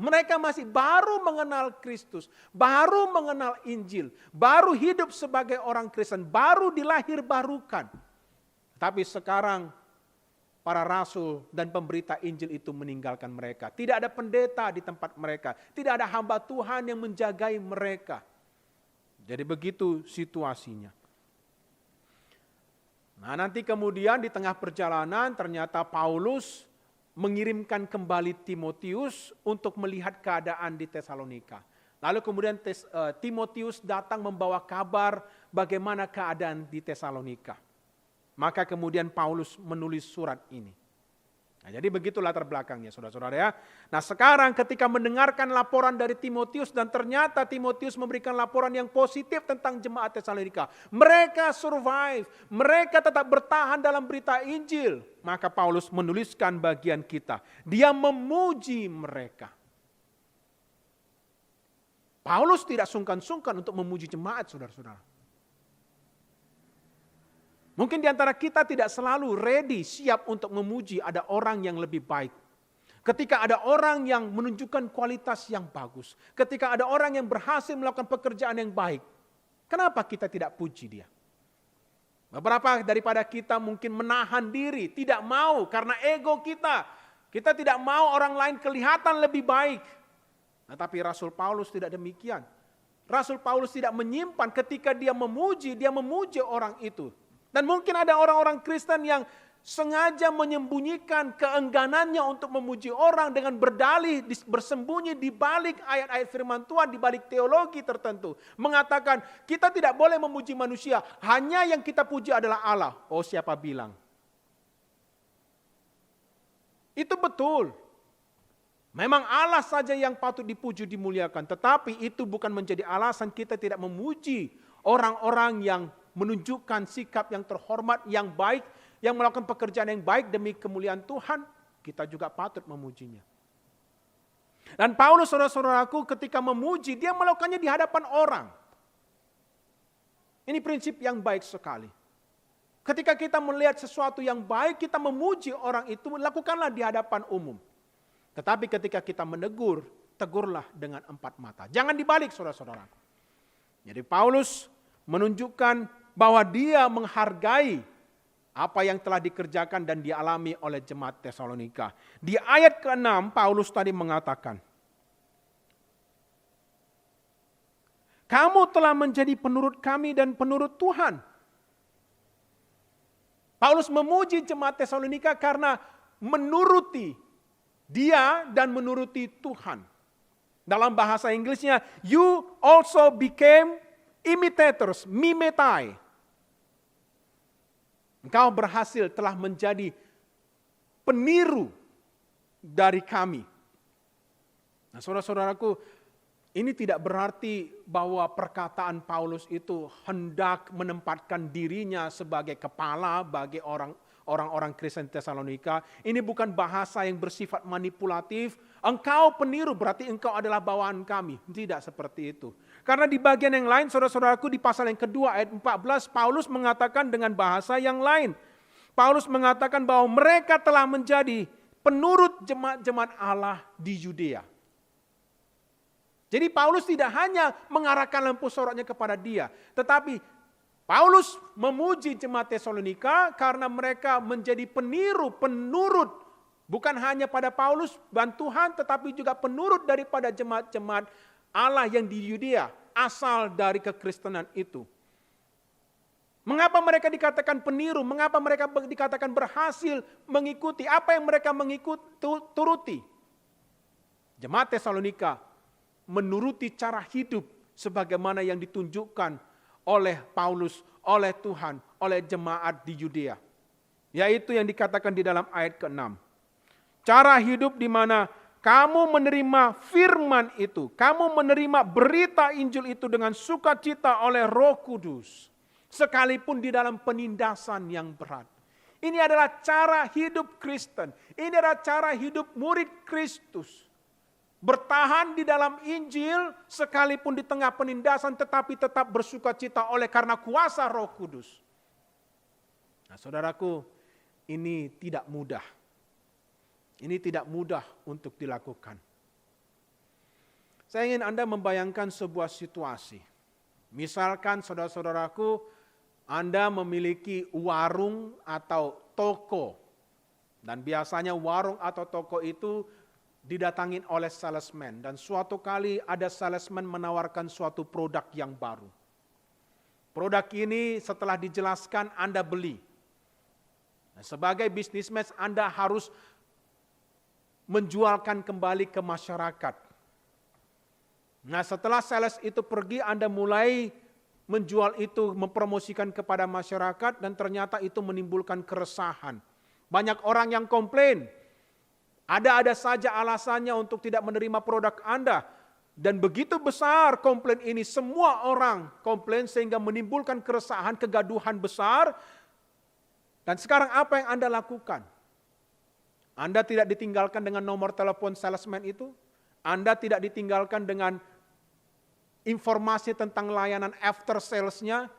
Mereka masih baru mengenal Kristus, baru mengenal Injil, baru hidup sebagai orang Kristen, baru dilahir-barukan. Tapi sekarang para rasul dan pemberita Injil itu meninggalkan mereka. Tidak ada pendeta di tempat mereka, tidak ada hamba Tuhan yang menjagai mereka. Jadi begitu situasinya. Nah, nanti kemudian di tengah perjalanan ternyata Paulus mengirimkan kembali Timotius untuk melihat keadaan di Tesalonika. Lalu kemudian Timotius datang membawa kabar bagaimana keadaan di Tesalonika. Maka kemudian Paulus menulis surat ini. Nah, jadi begitu latar belakangnya, saudara-saudara ya. Nah, sekarang ketika mendengarkan laporan dari Timotius dan ternyata Timotius memberikan laporan yang positif tentang jemaat Tesalonika. Mereka survive, mereka tetap bertahan dalam berita Injil. Maka Paulus menuliskan bagian kita. Dia memuji mereka. Paulus tidak sungkan-sungkan untuk memuji jemaat, saudara-saudara. Mungkin di antara kita tidak selalu ready, siap untuk memuji ada orang yang lebih baik. Ketika ada orang yang menunjukkan kualitas yang bagus. Ketika ada orang yang berhasil melakukan pekerjaan yang baik. Kenapa kita tidak puji dia? Beberapa daripada kita mungkin menahan diri, tidak mau karena ego kita. Kita tidak mau orang lain kelihatan lebih baik. Nah, tapi Rasul Paulus tidak demikian. Rasul Paulus tidak menyimpan ketika dia memuji orang itu. Dan mungkin ada orang-orang Kristen yang sengaja menyembunyikan keengganannya untuk memuji orang dengan berdalih, bersembunyi di balik ayat-ayat firman Tuhan, di balik teologi tertentu. Mengatakan kita tidak boleh memuji manusia, hanya yang kita puji adalah Allah. Oh, siapa bilang? Itu betul. Memang Allah saja yang patut dipuji, dimuliakan. Tetapi itu bukan menjadi alasan kita tidak memuji orang-orang yang menunjukkan sikap yang terhormat, yang baik, yang melakukan pekerjaan yang baik demi kemuliaan Tuhan, kita juga patut memujinya. Dan Paulus, saudara-saudaraku, ketika memuji, dia melakukannya di hadapan orang. Ini prinsip yang baik sekali. Ketika kita melihat sesuatu yang baik, kita memuji orang itu, lakukanlah di hadapan umum. Tetapi ketika kita menegur, tegurlah dengan 4 mata. Jangan dibalik, saudara-saudaraku. Jadi Paulus menunjukkan bahwa dia menghargai apa yang telah dikerjakan dan dialami oleh jemaat Tesalonika. Di ayat ke-6 Paulus tadi mengatakan, kamu telah menjadi penurut kami dan penurut Tuhan. Paulus memuji jemaat Tesalonika karena menuruti dia dan menuruti Tuhan. Dalam bahasa Inggrisnya, you also became imitators, mimetai. Engkau berhasil telah menjadi peniru dari kami. Nah, saudara-saudaraku, ini tidak berarti bahwa perkataan Paulus itu hendak menempatkan dirinya sebagai kepala bagi orang-orang Kristen Tesalonika. Ini bukan bahasa yang bersifat manipulatif. Engkau peniru berarti engkau adalah bawaan kami. Tidak seperti itu. Karena di bagian yang lain, saudara-saudaraku, di pasal yang kedua ayat 14, Paulus mengatakan dengan bahasa yang lain. Paulus mengatakan bahwa mereka telah menjadi penurut jemaat-jemaat Allah di Yudea. Jadi Paulus tidak hanya mengarahkan lampu sorotnya kepada dia, tetapi Paulus memuji jemaat Tesalonika karena mereka menjadi peniru, penurut, bukan hanya pada Paulus dan Tuhan, tetapi juga penurut daripada jemaat-jemaat Allah yang di Yudea, asal dari kekristenan itu. Mengapa mereka dikatakan peniru? Mengapa mereka dikatakan berhasil mengikuti? Apa yang mereka turuti? Jemaat Tesalonika menuruti cara hidup sebagaimana yang ditunjukkan oleh Paulus, oleh Tuhan, oleh jemaat di Yudea. Yaitu yang dikatakan di dalam ayat ke-6. Cara hidup di mana kamu menerima firman itu, kamu menerima berita Injil itu dengan sukacita oleh Roh Kudus, sekalipun di dalam penindasan yang berat. Ini adalah cara hidup Kristen, ini adalah cara hidup murid Kristus. Bertahan di dalam Injil sekalipun di tengah penindasan, tetapi tetap bersukacita oleh karena kuasa Roh Kudus. Nah, saudaraku, ini tidak mudah. Ini tidak mudah untuk dilakukan. Saya ingin Anda membayangkan sebuah situasi. Misalkan saudara-saudaraku, Anda memiliki warung atau toko. Dan biasanya warung atau toko itu didatangin oleh salesman. Dan suatu kali ada salesman menawarkan suatu produk yang baru. Produk ini setelah dijelaskan Anda beli. Nah, sebagai bisnismen Anda harus menjualkan kembali ke masyarakat. Nah, setelah sales itu pergi, Anda mulai menjual itu, mempromosikan kepada masyarakat, dan ternyata itu menimbulkan keresahan. Banyak orang yang komplain. Ada saja alasannya untuk tidak menerima produk Anda. Dan begitu besar komplain ini, semua orang komplain sehingga menimbulkan keresahan, kegaduhan besar. Dan sekarang apa yang Anda lakukan? Anda tidak ditinggalkan dengan nomor telepon salesman itu. Anda tidak ditinggalkan dengan informasi tentang layanan after sales-nya.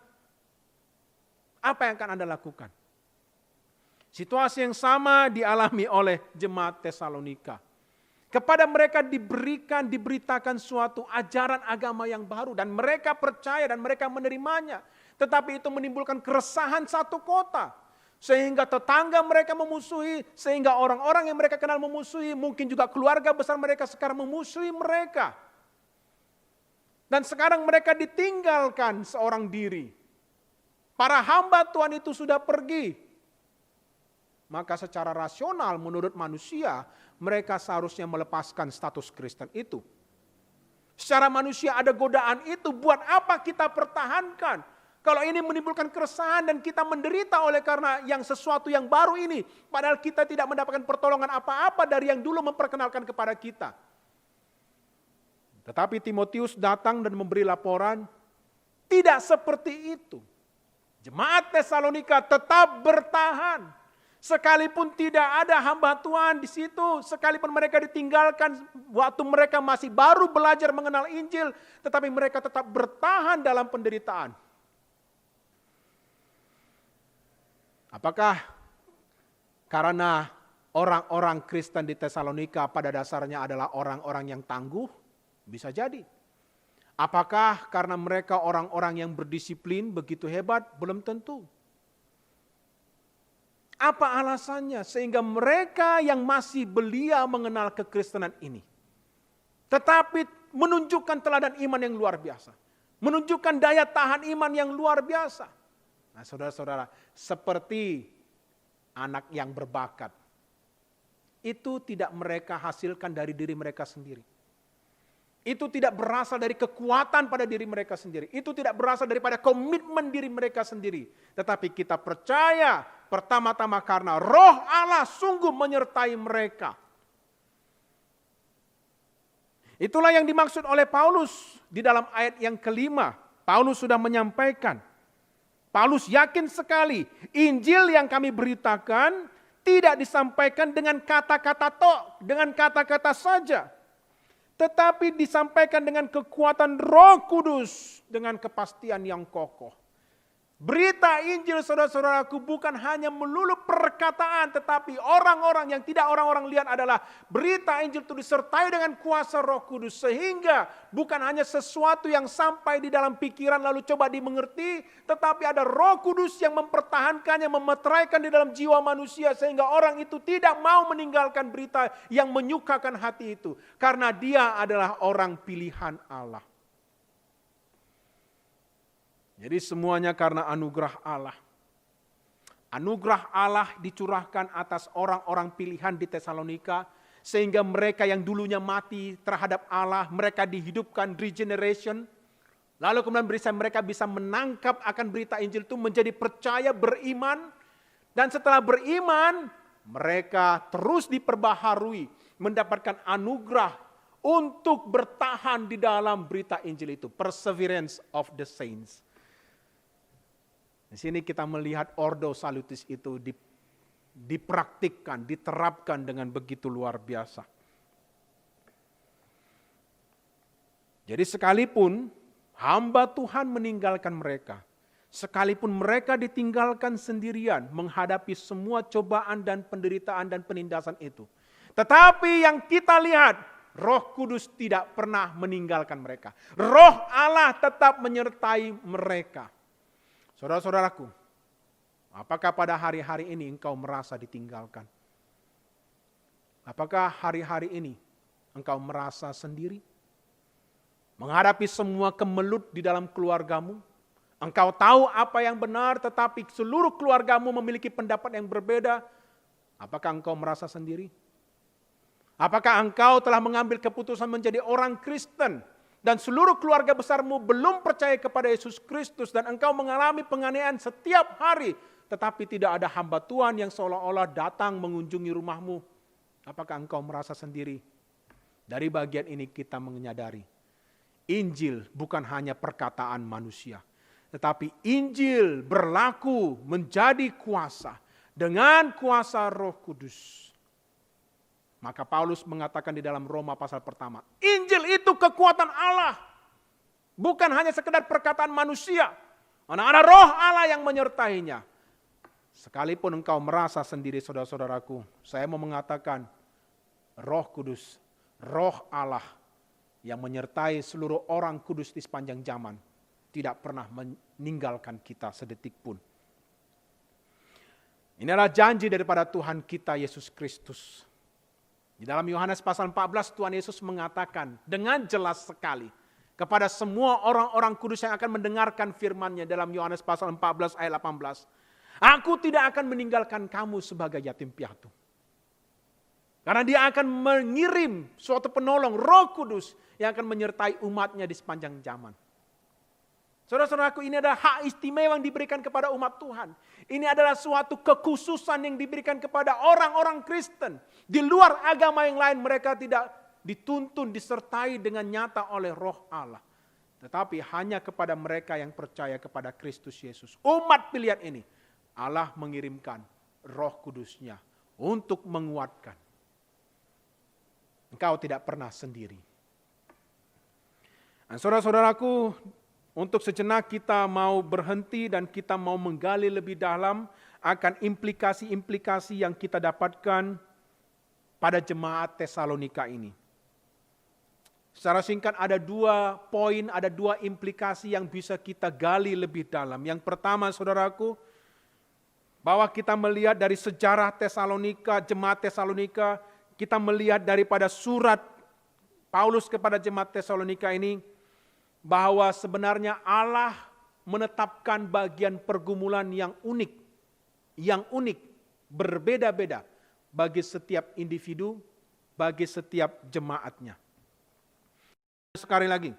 Apa yang akan Anda lakukan? Situasi yang sama dialami oleh jemaat Tesalonika. Kepada mereka diberitakan suatu ajaran agama yang baru. Dan mereka percaya dan mereka menerimanya. Tetapi itu menimbulkan keresahan satu kota. Sehingga tetangga mereka memusuhi. Sehingga orang-orang yang mereka kenal memusuhi. Mungkin juga keluarga besar mereka sekarang memusuhi mereka. Dan sekarang mereka ditinggalkan seorang diri. Para hamba Tuhan itu sudah pergi. Maka secara rasional menurut manusia, mereka seharusnya melepaskan status Kristen itu. Secara manusia ada godaan itu, buat apa kita pertahankan? Kalau ini menimbulkan keresahan dan kita menderita oleh karena yang sesuatu yang baru ini. Padahal kita tidak mendapatkan pertolongan apa-apa dari yang dulu memperkenalkan kepada kita. Tetapi Timotius datang dan memberi laporan, tidak seperti itu. Jemaat Tesalonika tetap bertahan. Sekalipun tidak ada hamba Tuhan di situ, sekalipun mereka ditinggalkan waktu mereka masih baru belajar mengenal Injil, tetapi mereka tetap bertahan dalam penderitaan. Apakah karena orang-orang Kristen di Tesalonika pada dasarnya adalah orang-orang yang tangguh? Bisa jadi. Apakah karena mereka orang-orang yang berdisiplin begitu hebat? Belum tentu. Apa alasannya sehingga mereka yang masih belia mengenal kekristenan ini tetapi menunjukkan teladan iman yang luar biasa, menunjukkan daya tahan iman yang luar biasa. Nah, saudara-saudara, seperti anak yang berbakat itu tidak mereka hasilkan dari diri mereka sendiri. Itu tidak berasal dari kekuatan pada diri mereka sendiri. Itu tidak berasal daripada komitmen diri mereka sendiri. Tetapi kita percaya pertama-tama karena Roh Allah sungguh menyertai mereka. Itulah yang dimaksud oleh Paulus di dalam ayat yang kelima. Paulus sudah menyampaikan. Paulus yakin sekali Injil yang kami beritakan tidak disampaikan dengan kata-kata dengan kata-kata saja. Tetapi disampaikan dengan kekuatan Roh Kudus dengan kepastian yang kokoh. Berita Injil saudara-saudaraku bukan hanya melulu perkataan, tetapi orang-orang yang tidak orang-orang lihat adalah berita Injil itu disertai dengan kuasa Roh Kudus. Sehingga bukan hanya sesuatu yang sampai di dalam pikiran lalu coba dimengerti, tetapi ada Roh Kudus yang mempertahankannya, memeteraikan di dalam jiwa manusia. Sehingga orang itu tidak mau meninggalkan berita yang menyukakan hati itu. Karena dia adalah orang pilihan Allah. Jadi semuanya karena anugerah Allah. Anugerah Allah dicurahkan atas orang-orang pilihan di Tesalonika. Sehingga mereka yang dulunya mati terhadap Allah, mereka dihidupkan, regeneration. Lalu kemudian mereka bisa menangkap akan berita Injil itu, menjadi percaya, beriman. Dan setelah beriman, mereka terus diperbaharui, mendapatkan anugerah untuk bertahan di dalam berita Injil itu. Perseverance of the saints. Di sini kita melihat Ordo Salutis itu dipraktikkan, diterapkan dengan begitu luar biasa. Jadi sekalipun hamba Tuhan meninggalkan mereka, sekalipun mereka ditinggalkan sendirian menghadapi semua cobaan dan penderitaan dan penindasan itu. Tetapi yang kita lihat, Roh Kudus tidak pernah meninggalkan mereka. Roh Allah tetap menyertai mereka. Saudara-saudaraku, apakah pada hari-hari ini engkau merasa ditinggalkan? Apakah hari-hari ini engkau merasa sendiri? Menghadapi semua kemelut di dalam keluargamu? Engkau tahu apa yang benar tetapi seluruh keluargamu memiliki pendapat yang berbeda? Apakah engkau merasa sendiri? Apakah engkau telah mengambil keputusan menjadi orang Kristen? Dan seluruh keluarga besarmu belum percaya kepada Yesus Kristus dan engkau mengalami penganiayaan setiap hari, tetapi tidak ada hamba Tuhan yang seolah-olah datang mengunjungi rumahmu. Apakah engkau merasa sendiri? Dari bagian ini kita menyadari, Injil bukan hanya perkataan manusia, tetapi Injil berlaku menjadi kuasa dengan kuasa Roh Kudus. Maka Paulus mengatakan di dalam Roma pasal pertama, Injil itu kekuatan Allah. Bukan hanya sekedar perkataan manusia. Karena ada Roh Allah yang menyertainya. Sekalipun engkau merasa sendiri saudara-saudaraku, saya mau mengatakan Roh Kudus, Roh Allah yang menyertai seluruh orang kudus di sepanjang zaman tidak pernah meninggalkan kita sedetik pun. Ini adalah janji daripada Tuhan kita Yesus Kristus. Di dalam Yohanes pasal 14 Tuhan Yesus mengatakan dengan jelas sekali kepada semua orang-orang kudus yang akan mendengarkan firman-Nya dalam Yohanes pasal 14 ayat 18. Aku tidak akan meninggalkan kamu sebagai yatim piatu. Karena dia akan mengirim suatu penolong Roh Kudus yang akan menyertai umat-Nya di sepanjang zaman. Saudara-saudaraku, ini adalah hak istimewa yang diberikan kepada umat Tuhan. Ini adalah suatu kekhususan yang diberikan kepada orang-orang Kristen. Di luar agama yang lain mereka tidak dituntun, disertai dengan nyata oleh Roh Allah. Tetapi hanya kepada mereka yang percaya kepada Kristus Yesus. Umat pilihan ini, Allah mengirimkan Roh Kudus-Nya untuk menguatkan. Engkau tidak pernah sendiri. Dan saudara-saudaraku, untuk sejenak kita mau berhenti dan kita mau menggali lebih dalam akan implikasi-implikasi yang kita dapatkan pada jemaat Tesalonika ini. Secara singkat ada 2 poin, ada 2 implikasi yang bisa kita gali lebih dalam. Yang pertama saudaraku, bahwa kita melihat dari sejarah Tesalonika, jemaat Tesalonika, kita melihat daripada surat Paulus kepada jemaat Tesalonika ini, bahwa sebenarnya Allah menetapkan bagian pergumulan yang unik, berbeda-beda bagi setiap individu, bagi setiap jemaatnya. Sekali lagi,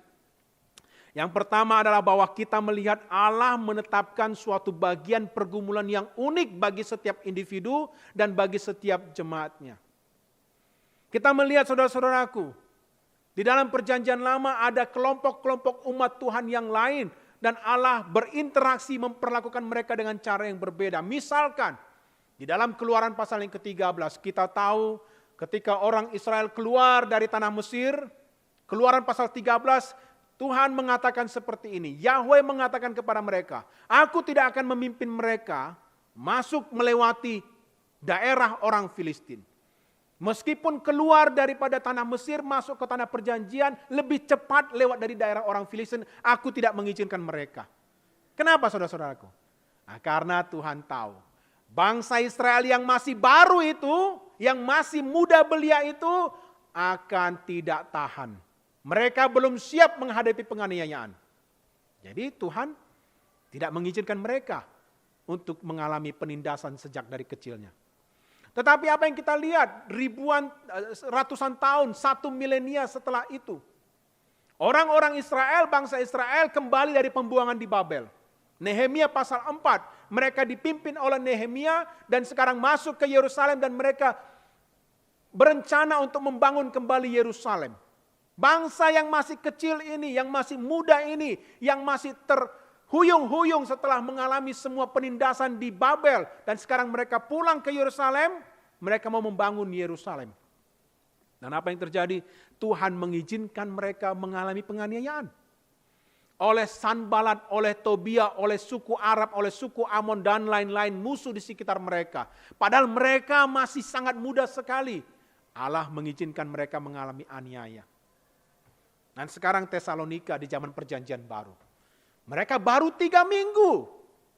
Yang pertama adalah bahwa kita melihat Allah menetapkan suatu bagian pergumulan yang unik bagi setiap individu dan bagi setiap jemaatnya. Kita melihat saudara-saudaraku, di dalam perjanjian lama ada kelompok-kelompok umat Tuhan yang lain dan Allah berinteraksi memperlakukan mereka dengan cara yang berbeda. Misalkan di dalam Keluaran pasal yang ke-13 kita tahu ketika orang Israel keluar dari tanah Mesir, Keluaran pasal 13, Tuhan mengatakan seperti ini, Yahweh mengatakan kepada mereka, aku tidak akan memimpin mereka masuk melewati daerah orang Filistin. Meskipun keluar daripada tanah Mesir masuk ke tanah perjanjian lebih cepat lewat dari daerah orang Filistin, aku tidak mengizinkan mereka. Kenapa saudara-saudaraku? Nah, karena Tuhan tahu bangsa Israel yang masih baru itu, yang masih muda belia itu akan tidak tahan. Mereka belum siap menghadapi penganiayaan. Jadi Tuhan tidak mengizinkan mereka untuk mengalami penindasan sejak dari kecilnya. Tetapi apa yang kita lihat ratusan tahun, 1 milenia setelah itu, orang-orang Israel, bangsa Israel kembali dari pembuangan di Babel. Nehemia pasal 4, mereka dipimpin oleh Nehemia dan sekarang masuk ke Yerusalem dan mereka berencana untuk membangun kembali Yerusalem. Bangsa yang masih kecil ini, yang masih muda ini, yang masih terhuyung-huyung setelah mengalami semua penindasan di Babel. Dan sekarang mereka pulang ke Yerusalem, mereka mau membangun Yerusalem. Dan apa yang terjadi? Tuhan mengizinkan mereka mengalami penganiayaan. Oleh Sanbalat, oleh Tobia, oleh suku Arab, oleh suku Amon dan lain-lain musuh di sekitar mereka. Padahal mereka masih sangat muda sekali. Allah mengizinkan mereka mengalami aniaya. Dan sekarang Tesalonika di zaman perjanjian baru. Mereka baru 3 minggu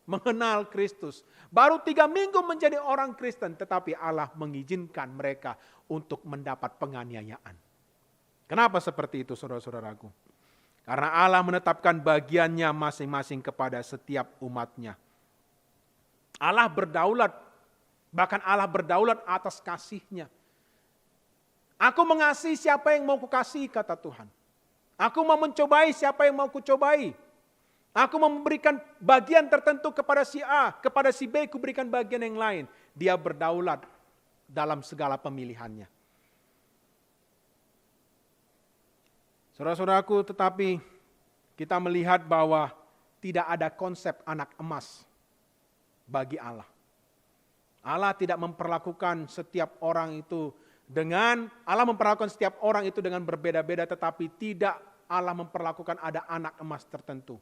mengenal Kristus. Baru 3 minggu menjadi orang Kristen. Tetapi Allah mengizinkan mereka untuk mendapat penganiayaan. Kenapa seperti itu saudara-saudaraku? Karena Allah menetapkan bagiannya masing-masing kepada setiap umatnya. Allah berdaulat. Bahkan Allah berdaulat atas kasih-Nya. Aku mengasihi siapa yang mau kukasihi, kata Tuhan. Aku mau mencobai siapa yang mau kucobai. Aku memberikan bagian tertentu kepada si A, kepada si B kuberikan bagian yang lain. Dia berdaulat dalam segala pemilihannya. Saudara-saudaraku, tetapi kita melihat bahwa tidak ada konsep anak emas bagi Allah. Allah tidak memperlakukan setiap orang itu Allah memperlakukan setiap orang itu dengan berbeda-beda, tetapi tidak Allah memperlakukan ada anak emas tertentu.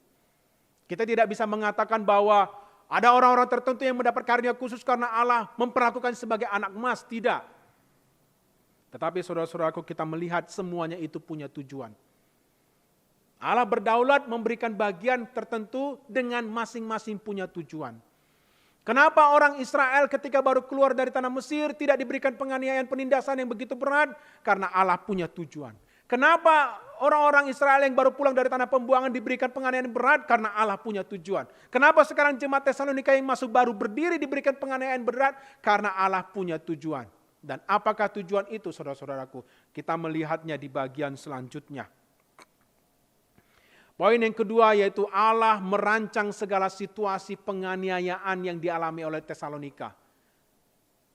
Kita tidak bisa mengatakan bahwa ada orang-orang tertentu yang mendapat karunia khusus karena Allah memperlakukan sebagai anak emas, tidak. Tetapi saudara-saudaraku, kita melihat semuanya itu punya tujuan. Allah berdaulat memberikan bagian tertentu dengan masing-masing punya tujuan. Kenapa orang Israel ketika baru keluar dari tanah Mesir tidak diberikan penganiayaan penindasan yang begitu berat? Karena Allah punya tujuan. Kenapa orang-orang Israel yang baru pulang dari tanah pembuangan diberikan penganiayaan berat? Karena Allah punya tujuan. Kenapa sekarang jemaat Tesalonika yang masuk baru berdiri diberikan penganiayaan berat? Karena Allah punya tujuan. Dan apakah tujuan itu saudara-saudaraku? Kita melihatnya di bagian selanjutnya. Poin yang kedua yaitu Allah merancang segala situasi penganiayaan yang dialami oleh Tesalonika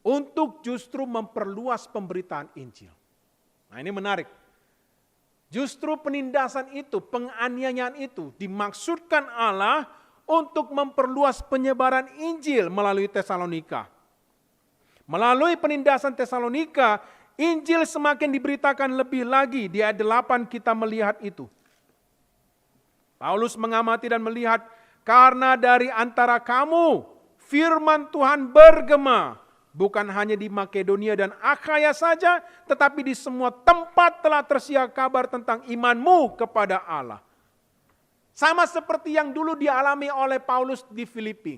untuk justru memperluas pemberitaan Injil. Nah, ini menarik. Justru penindasan itu, penganiayaan itu dimaksudkan Allah untuk memperluas penyebaran Injil melalui Tesalonika. Melalui penindasan Tesalonika, Injil semakin diberitakan lebih lagi. Di ayat 8 kita melihat itu. Paulus mengamati dan melihat, karena dari antara kamu firman Tuhan bergema, bukan hanya di Makedonia dan Akhaya saja, tetapi di semua tempat telah tersiar kabar tentang imanmu kepada Allah. Sama seperti yang dulu dialami oleh Paulus di Filipi.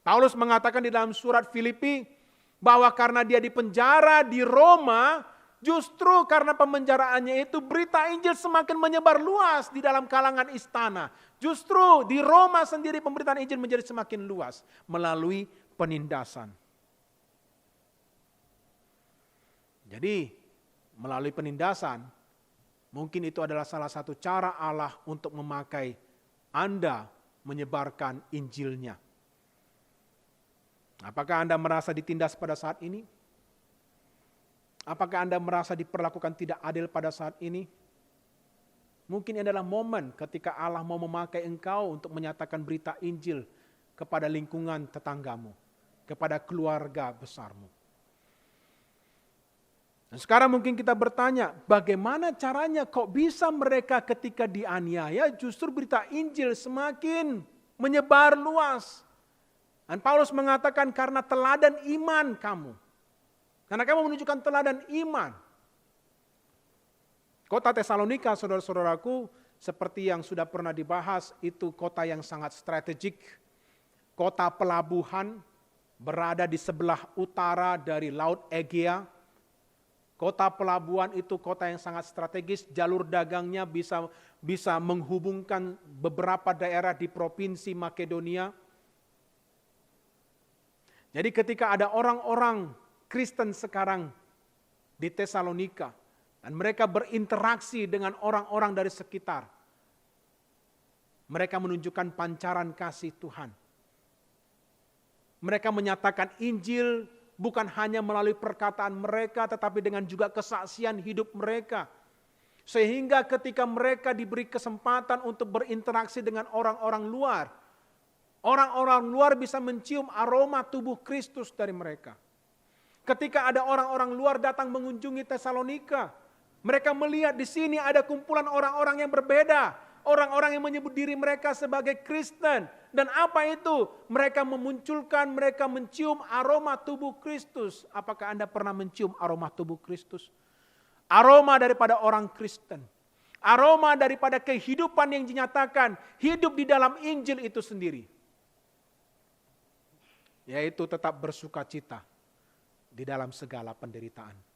Paulus mengatakan di dalam surat Filipi, bahwa karena dia dipenjara di Roma, justru karena pemenjaraannya itu berita Injil semakin menyebar luas di dalam kalangan istana. Justru di Roma sendiri pemberitaan Injil menjadi semakin luas melalui penindasan. Jadi melalui penindasan Mungkin itu adalah salah satu cara Allah untuk memakai Anda menyebarkan Injilnya. Apakah Anda merasa ditindas pada saat ini? Apakah Anda merasa diperlakukan tidak adil pada saat ini? Mungkin ini adalah momen ketika Allah mau memakai engkau untuk menyatakan berita Injil kepada lingkungan tetanggamu, kepada keluarga besarmu. Dan sekarang mungkin kita bertanya, bagaimana caranya kok bisa mereka ketika dianiaya justru berita Injil semakin menyebar luas. Dan Paulus mengatakan karena teladan iman kamu. Karena kamu menunjukkan teladan iman. Kota Tesalonika, saudara-saudaraku, seperti yang sudah pernah dibahas, itu kota yang sangat strategik. Kota pelabuhan, berada di sebelah utara dari Laut Egea. Kota pelabuhan itu kota yang sangat strategis, jalur dagangnya bisa menghubungkan beberapa daerah di provinsi Makedonia. Jadi ketika ada orang-orang Kristen sekarang di Tesalonika, dan mereka berinteraksi dengan orang-orang dari sekitar, mereka menunjukkan pancaran kasih Tuhan. Mereka menyatakan Injil bukan hanya melalui perkataan mereka, tetapi dengan juga kesaksian hidup mereka. Sehingga ketika mereka diberi kesempatan untuk berinteraksi dengan orang-orang luar bisa mencium aroma tubuh Kristus dari mereka. Ketika ada orang-orang luar datang mengunjungi Tesalonika, mereka melihat di sini ada kumpulan orang-orang yang berbeda. Orang-orang yang menyebut diri mereka sebagai Kristen. Dan apa itu? Mereka mencium aroma tubuh Kristus. Apakah Anda pernah mencium aroma tubuh Kristus? Aroma daripada orang Kristen. Aroma daripada kehidupan yang dinyatakan hidup di dalam Injil itu sendiri. Yaitu tetap bersukacita di dalam segala penderitaan.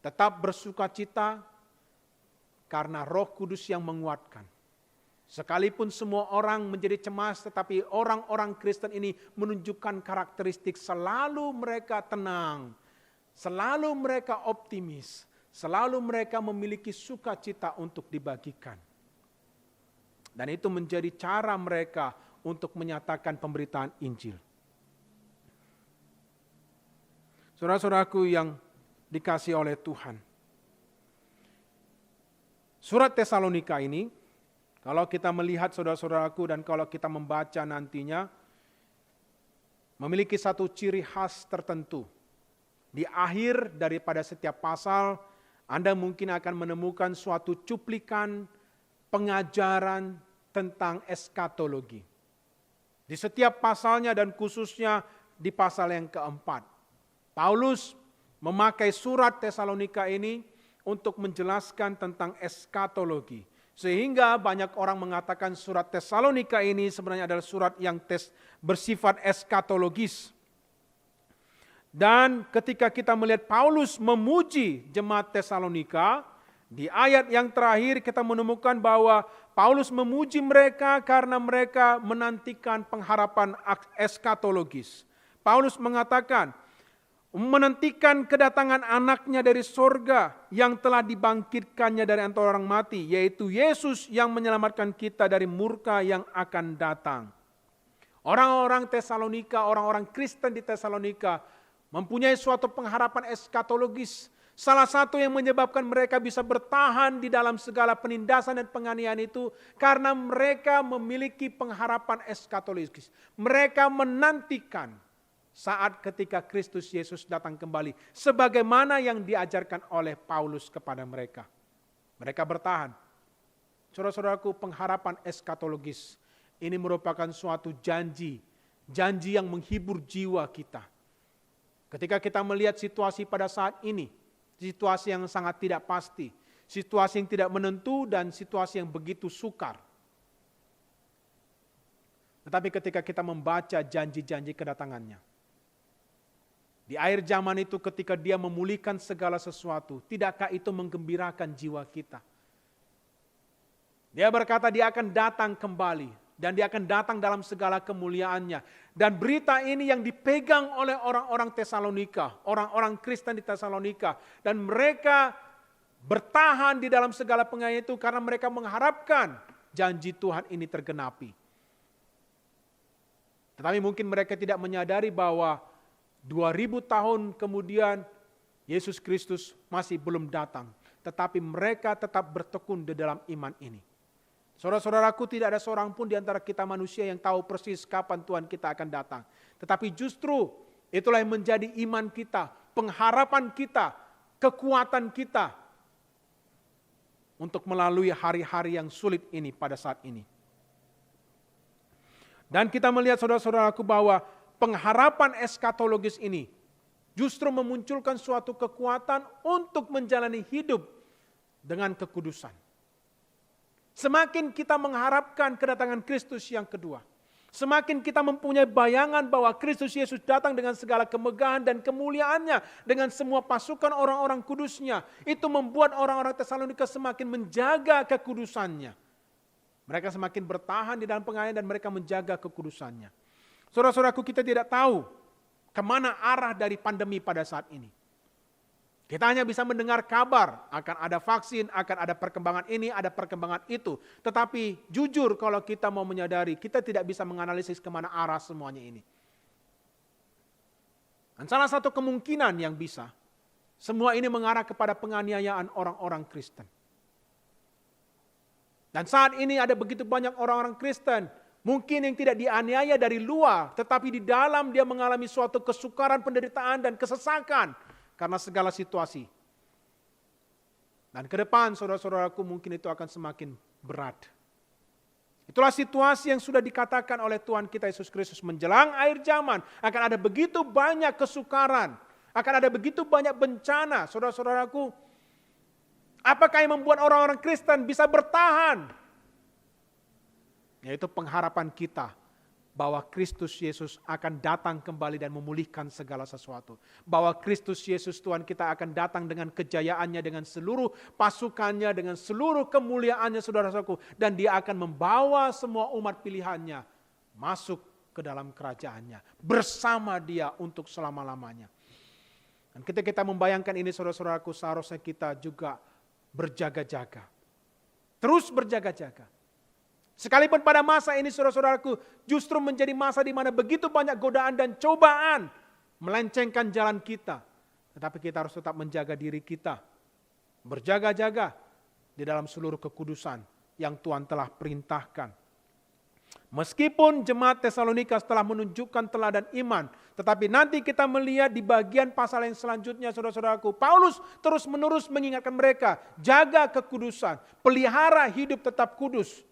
Tetap bersukacita karena Roh Kudus yang menguatkan. Sekalipun semua orang menjadi cemas, tetapi orang-orang Kristen ini menunjukkan karakteristik selalu mereka tenang, selalu mereka optimis, selalu mereka memiliki sukacita untuk dibagikan. Dan itu menjadi cara mereka untuk menyatakan pemberitaan Injil. Saudara-saudaraku yang dikasihi oleh Tuhan. Surat Tesalonika ini, kalau kita melihat saudara-saudaraku dan kalau kita membaca nantinya, memiliki satu ciri khas tertentu. Di akhir daripada setiap pasal, Anda mungkin akan menemukan suatu cuplikan pengajaran tentang eskatologi. Di setiap pasalnya dan khususnya di pasal yang keempat. Paulus memakai surat Tesalonika ini untuk menjelaskan tentang eskatologi. Sehingga banyak orang mengatakan surat Tesalonika ini sebenarnya adalah surat yang bersifat eskatologis. Dan ketika kita melihat Paulus memuji jemaat Tesalonika, di ayat yang terakhir kita menemukan bahwa Paulus memuji mereka karena mereka menantikan pengharapan eskatologis. Paulus mengatakan, menantikan kedatangan anaknya dari sorga yang telah dibangkitkannya dari antara orang mati, yaitu Yesus yang menyelamatkan kita dari murka yang akan datang. Orang-orang Tesalonika, orang-orang Kristen di Tesalonika mempunyai suatu pengharapan eskatologis. Salah satu yang menyebabkan mereka bisa bertahan di dalam segala penindasan dan penganiayaan itu karena mereka memiliki pengharapan eskatologis. Mereka menantikan saat ketika Kristus Yesus datang kembali, sebagaimana yang diajarkan oleh Paulus kepada mereka. Mereka bertahan. Saudara-saudaraku, pengharapan eskatologis ini merupakan suatu janji yang menghibur jiwa kita. Ketika kita melihat situasi pada saat ini, situasi yang sangat tidak pasti, situasi yang tidak menentu dan situasi yang begitu sukar. Tetapi ketika kita membaca janji-janji kedatangannya, di akhir zaman itu ketika dia memulihkan segala sesuatu, tidakkah itu menggembirakan jiwa kita? Dia berkata dia akan datang kembali dan dia akan datang dalam segala kemuliaannya. Dan berita ini yang dipegang oleh orang-orang Tesalonika, orang-orang Kristen di Tesalonika, dan mereka bertahan di dalam segala penganiayaan itu karena mereka mengharapkan janji Tuhan ini tergenapi. Tetapi mungkin mereka tidak menyadari bahwa 2000 tahun kemudian Yesus Kristus masih belum datang. Tetapi mereka tetap bertekun di dalam iman ini. Saudara-saudaraku, tidak ada seorang pun di antara kita manusia yang tahu persis kapan Tuhan kita akan datang. Tetapi justru itulah yang menjadi iman kita, pengharapan kita, kekuatan kita untuk melalui hari-hari yang sulit ini pada saat ini. Dan kita melihat saudara-saudaraku bahwa pengharapan eskatologis ini justru memunculkan suatu kekuatan untuk menjalani hidup dengan kekudusan. Semakin kita mengharapkan kedatangan Kristus yang kedua, semakin kita mempunyai bayangan bahwa Kristus Yesus datang dengan segala kemegahan dan kemuliaannya, dengan semua pasukan orang-orang kudusnya, itu membuat orang-orang Tesalonika semakin menjaga kekudusannya. Mereka semakin bertahan di dalam penganiayaan dan mereka menjaga kekudusannya. Saudara-saudaraku, kita tidak tahu kemana arah dari pandemi pada saat ini. Kita hanya bisa mendengar kabar, akan ada vaksin, akan ada perkembangan ini, ada perkembangan itu. Tetapi jujur kalau kita mau menyadari, kita tidak bisa menganalisis kemana arah semuanya ini. Dan salah satu kemungkinan yang bisa, semua ini mengarah kepada penganiayaan orang-orang Kristen. Dan saat ini ada begitu banyak orang-orang Kristen, mungkin yang tidak dianiaya dari luar, tetapi di dalam dia mengalami suatu kesukaran, penderitaan, dan kesesakan karena segala situasi. Dan ke depan saudara-saudaraku mungkin itu akan semakin berat. Itulah situasi yang sudah dikatakan oleh Tuhan kita Yesus Kristus. Menjelang akhir zaman akan ada begitu banyak kesukaran, akan ada begitu banyak bencana. Saudara-saudaraku, apakah yang membuat orang-orang Kristen bisa bertahan? Yaitu pengharapan kita bahwa Kristus Yesus akan datang kembali dan memulihkan segala sesuatu. Bahwa Kristus Yesus Tuhan kita akan datang dengan kejayaannya, dengan seluruh pasukannya, dengan seluruh kemuliaannya saudara-saudaraku. Dan dia akan membawa semua umat pilihannya masuk ke dalam kerajaannya. Bersama dia untuk selama-lamanya. Dan ketika kita membayangkan ini saudara-saudaraku, seharusnya kita juga berjaga-jaga. Terus berjaga-jaga. Sekalipun pada masa ini saudara-saudaraku justru menjadi masa di mana begitu banyak godaan dan cobaan melencengkan jalan kita. Tetapi kita harus tetap menjaga diri kita. Berjaga-jaga di dalam seluruh kekudusan yang Tuhan telah perintahkan. Meskipun jemaat Tesalonika telah menunjukkan teladan iman, tetapi nanti kita melihat di bagian pasal yang selanjutnya saudara-saudaraku, Paulus terus-menerus mengingatkan mereka, jaga kekudusan, pelihara hidup tetap kudus.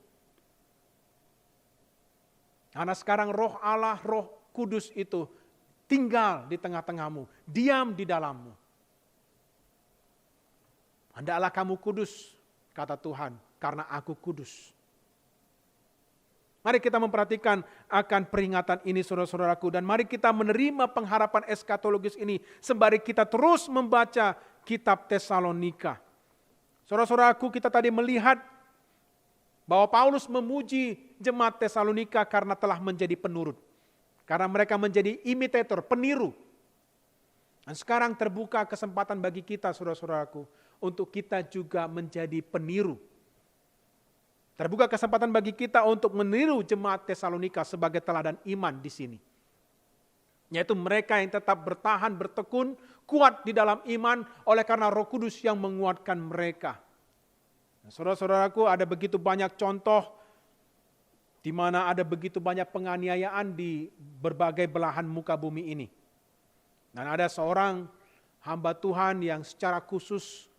Karena sekarang roh Allah, roh kudus itu tinggal di tengah-tengahmu, diam di dalammu. Hendaklah kamu kudus, kata Tuhan, karena aku kudus. Mari kita memperhatikan akan peringatan ini saudara-saudaraku. Dan mari kita menerima pengharapan eskatologis ini sembari kita terus membaca kitab Tesalonika. Saudara-saudaraku, kita tadi melihat bahwa Paulus memuji jemaat Tesalonika karena telah menjadi penurut. Karena mereka menjadi imitator, peniru. Dan sekarang terbuka kesempatan bagi kita saudara-saudaraku untuk kita juga menjadi peniru. Terbuka kesempatan bagi kita untuk meniru jemaat Tesalonika sebagai teladan iman di sini. Yaitu mereka yang tetap bertahan, bertekun, kuat di dalam iman oleh karena Roh Kudus yang menguatkan mereka. Nah, saudara-saudaraku, ada begitu banyak contoh di mana ada begitu banyak penganiayaan di berbagai belahan muka bumi ini. Dan ada seorang hamba Tuhan yang secara khusus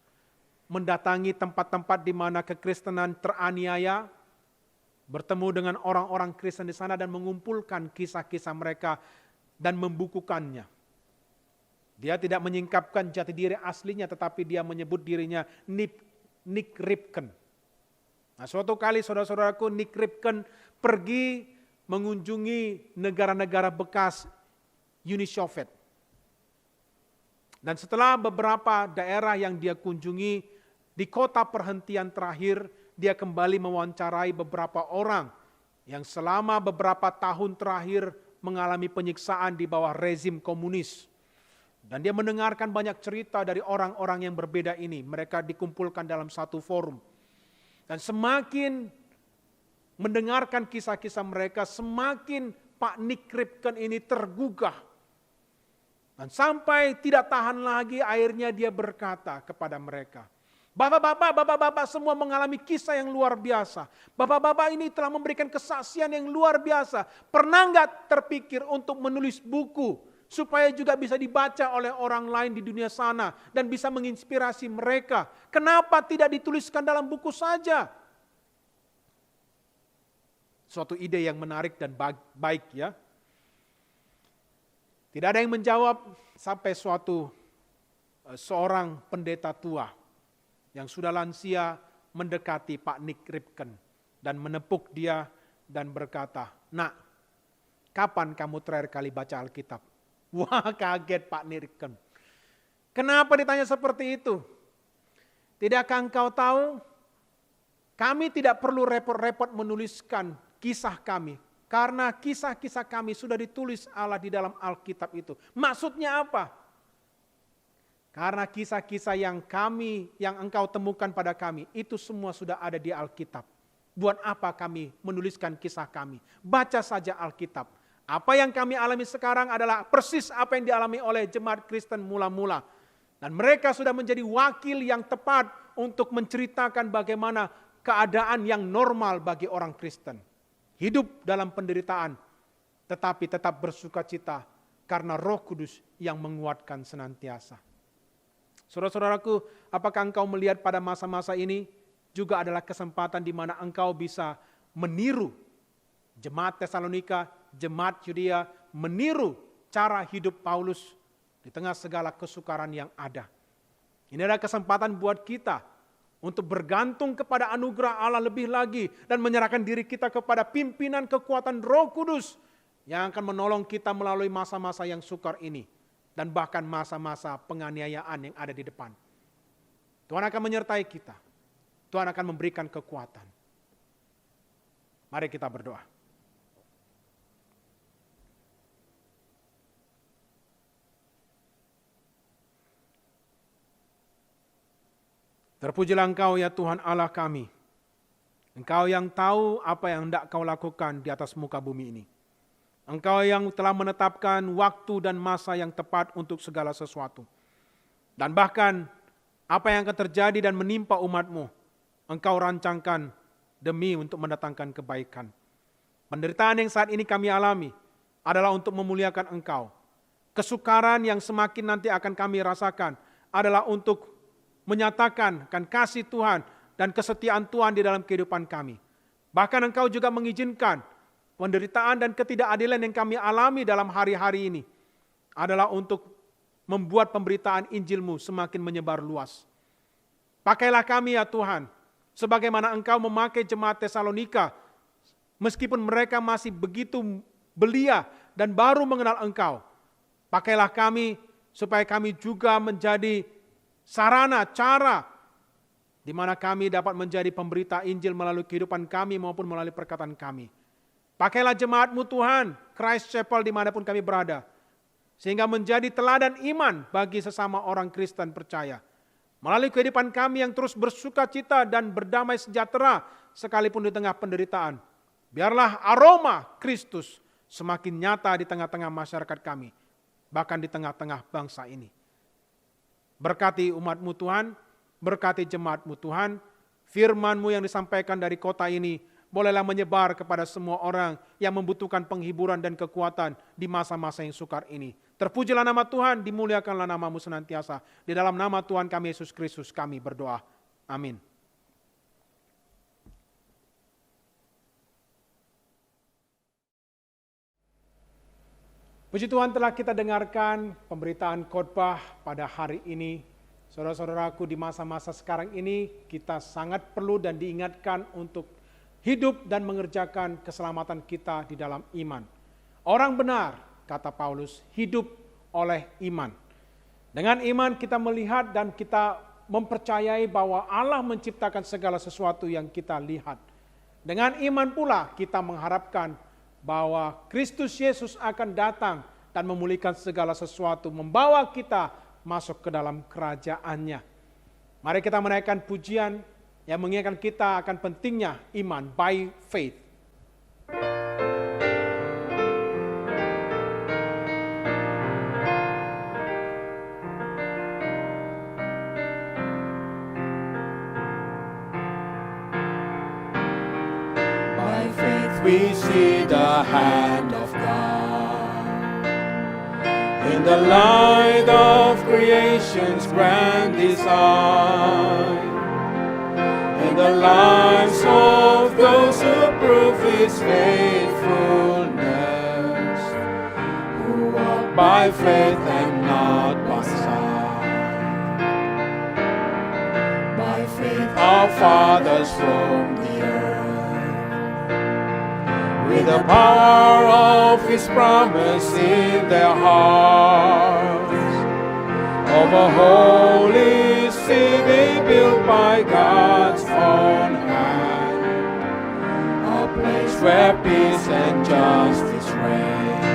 mendatangi tempat-tempat di mana kekristenan teraniaya, bertemu dengan orang-orang Kristen di sana dan mengumpulkan kisah-kisah mereka dan membukukannya. Dia tidak menyingkapkan jati diri aslinya, tetapi dia menyebut dirinya Nick Ripken. Nah, suatu kali saudara-saudaraku, Nick Ripken pergi mengunjungi negara-negara bekas Uni Soviet. Dan setelah beberapa daerah yang dia kunjungi, di kota perhentian terakhir, dia kembali mewawancarai beberapa orang yang selama beberapa tahun terakhir mengalami penyiksaan di bawah rezim komunis. Dan dia mendengarkan banyak cerita dari orang-orang yang berbeda ini. Mereka dikumpulkan dalam satu forum. Dan semakin mendengarkan kisah-kisah mereka, semakin Pak Nick Ripken ini tergugah. Dan sampai tidak tahan lagi, akhirnya dia berkata kepada mereka, Bapak-bapak semua mengalami kisah yang luar biasa. Bapak-bapak ini telah memberikan kesaksian yang luar biasa. Pernah nggak terpikir untuk menulis buku supaya juga bisa dibaca oleh orang lain di dunia sana dan bisa menginspirasi mereka? Kenapa tidak dituliskan dalam buku saja? Suatu ide yang menarik dan baik ya. Tidak ada yang menjawab sampai seorang pendeta tua yang sudah lansia mendekati Pak Nick Ripken dan menepuk dia dan berkata, "Nak, kapan kamu terakhir kali baca Alkitab?" Wah, kaget Pak Nick Ripken. Kenapa ditanya seperti itu? Tidakkah engkau tahu? Kami tidak perlu repot-repot menuliskan kisah kami. Karena kisah-kisah kami sudah ditulis Allah di dalam Alkitab itu. Maksudnya apa? Karena kisah-kisah yang engkau temukan pada kami, itu semua sudah ada di Alkitab. Buat apa kami menuliskan kisah kami? Baca saja Alkitab. Apa yang kami alami sekarang adalah persis apa yang dialami oleh jemaat Kristen mula-mula. Dan mereka sudah menjadi wakil yang tepat untuk menceritakan bagaimana keadaan yang normal bagi orang Kristen. Hidup dalam penderitaan, tetapi tetap bersukacita karena Roh Kudus yang menguatkan senantiasa. Saudara-saudaraku, apakah engkau melihat pada masa-masa ini juga adalah kesempatan di mana engkau bisa meniru jemaat Tesalonika, jemaat Yudea, meniru cara hidup Paulus di tengah segala kesukaran yang ada. Ini adalah kesempatan buat kita untuk bergantung kepada anugerah Allah lebih lagi dan menyerahkan diri kita kepada pimpinan kekuatan Roh Kudus yang akan menolong kita melalui masa-masa yang sukar ini. Dan bahkan masa-masa penganiayaan yang ada di depan. Tuhan akan menyertai kita. Tuhan akan memberikan kekuatan. Mari kita berdoa. Terpujilah Engkau ya Tuhan Allah kami. Engkau yang tahu apa yang hendak Kau lakukan di atas muka bumi ini. Engkau yang telah menetapkan waktu dan masa yang tepat untuk segala sesuatu. Dan bahkan apa yang akan terjadi dan menimpa umat-Mu, Engkau rancangkan demi untuk mendatangkan kebaikan. Penderitaan yang saat ini kami alami adalah untuk memuliakan Engkau. Kesukaran yang semakin nanti akan kami rasakan adalah untuk menyatakan akan kasih Tuhan dan kesetiaan Tuhan di dalam kehidupan kami. Bahkan Engkau juga mengizinkan penderitaan dan ketidakadilan yang kami alami dalam hari-hari ini adalah untuk membuat pemberitaan Injil-Mu semakin menyebar luas. Pakailah kami ya Tuhan, sebagaimana Engkau memakai jemaat Tesalonika, meskipun mereka masih begitu belia dan baru mengenal Engkau. Pakailah kami supaya kami juga menjadi sarana, cara di mana kami dapat menjadi pemberita Injil melalui kehidupan kami maupun melalui perkataan kami. Pakailah jemaat-Mu Tuhan, Christ Chapel dimanapun kami berada. Sehingga menjadi teladan iman bagi sesama orang Kristen percaya. Melalui kehidupan kami yang terus bersukacita dan berdamai sejahtera sekalipun di tengah penderitaan. Biarlah aroma Kristus semakin nyata di tengah-tengah masyarakat kami. Bahkan di tengah-tengah bangsa ini. Berkati umat-Mu Tuhan, berkati jemaat-Mu Tuhan. Firman-Mu yang disampaikan dari kota ini bolehlah menyebar kepada semua orang yang membutuhkan penghiburan dan kekuatan di masa-masa yang sukar ini. Terpujilah nama Tuhan, dimuliakanlah nama-Mu senantiasa. Di dalam nama Tuhan kami Yesus Kristus kami berdoa. Amin. Puji Tuhan, telah kita dengarkan pemberitaan khotbah pada hari ini. Saudara-saudaraku, di masa-masa sekarang ini kita sangat perlu dan diingatkan untuk hidup dan mengerjakan keselamatan kita di dalam iman. Orang benar, kata Paulus, hidup oleh iman. Dengan iman kita melihat dan kita mempercayai bahwa Allah menciptakan segala sesuatu yang kita lihat. Dengan iman pula kita mengharapkan bahwa Kristus Yesus akan datang dan memulihkan segala sesuatu, membawa kita masuk ke dalam kerajaan-Nya. Mari kita menaikkan pujian yang mengingatkan kita akan pentingnya iman by faith. By faith we see the hand of God in the light of creation's grand design, in the lives of those who prove His faithfulness, who walk by faith and not by sight. By faith our fathers roamed the earth, with the power of His promise in their hearts. Of a holy city built by God's own hand, a place where peace and justice reign.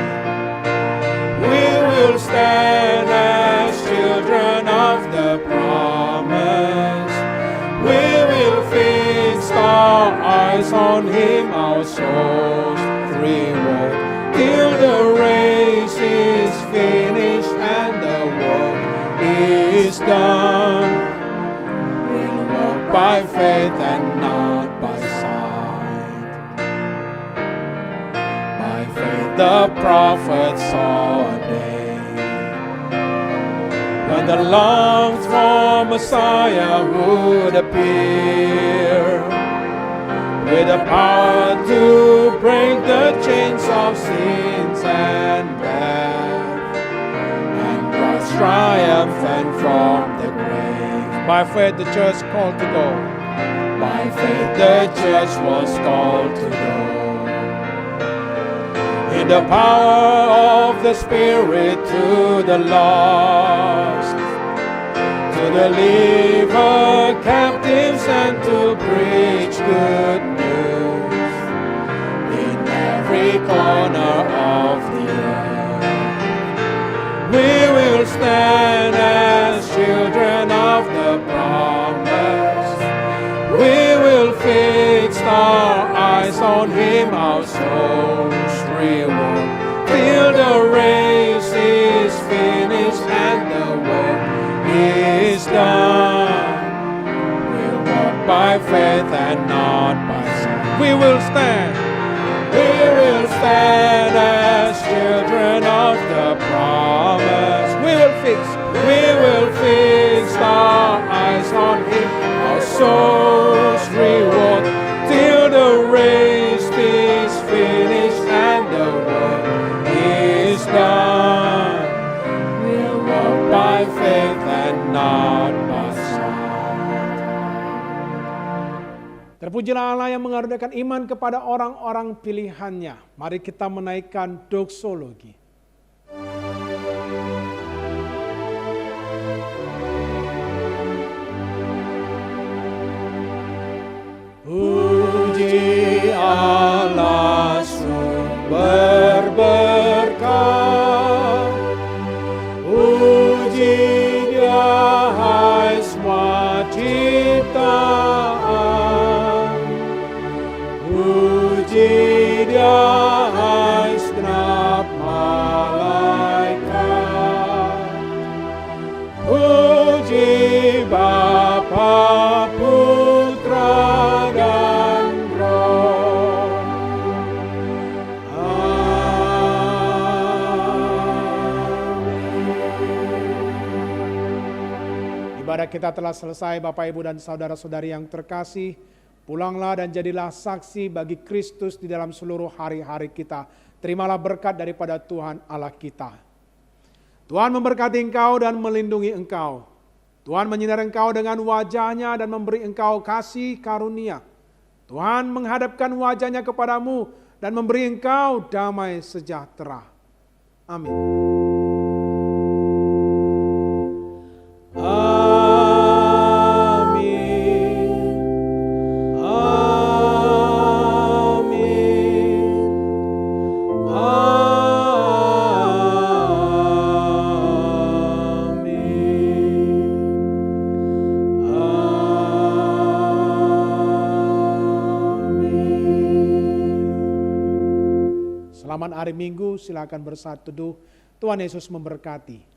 We will stand as children of the promise. We will fix our eyes on Him, our souls reward, till the race is finished and the work is done. We'll walk by faith and not by sight. By faith the prophets saw a day when the longed for Messiah would appear, with the power to break the chains of sins and death, and God's triumphant from the grave. By faith the church called to go. By faith the church was called to go. In the power of the Spirit to the lost, to deliver captives and to preach good news in every corner of the earth. We will stand as children of the promise. We will fix our eyes on Him, our souls reward, till the race is finished and the work is done. We'll walk by faith and not by sight. We will stand. We will stand as children of the promise. We will fix. We will fix our eyes on Him, our souls reward, till the race is finished and the work is done. We'll walk by faith and not by sight. Terpujilah Allah yang mengaruniakan iman kepada orang-orang pilihannya. Mari kita menaikkan doksologi. Puji Allah sumber berkah, puji Dia hai semua ciptaan, puji Dia hai segenap malaikat, puji Bapa, Putra dan Roh. Amin. Ibadah kita telah selesai, Bapak, Ibu, dan saudara-saudari yang terkasih. Pulanglah dan jadilah saksi bagi Kristus di dalam seluruh hari-hari kita. Terimalah berkat daripada Tuhan Allah kita. Tuhan memberkati engkau dan melindungi engkau. Tuhan menyinari engkau dengan wajah-Nya dan memberi engkau kasih karunia. Tuhan menghadapkan wajah-Nya kepadamu dan memberi engkau damai sejahtera. Amin. Amin. Amin. Selamat hari Minggu, silakan bersatu teduh. Tuhan Yesus memberkati.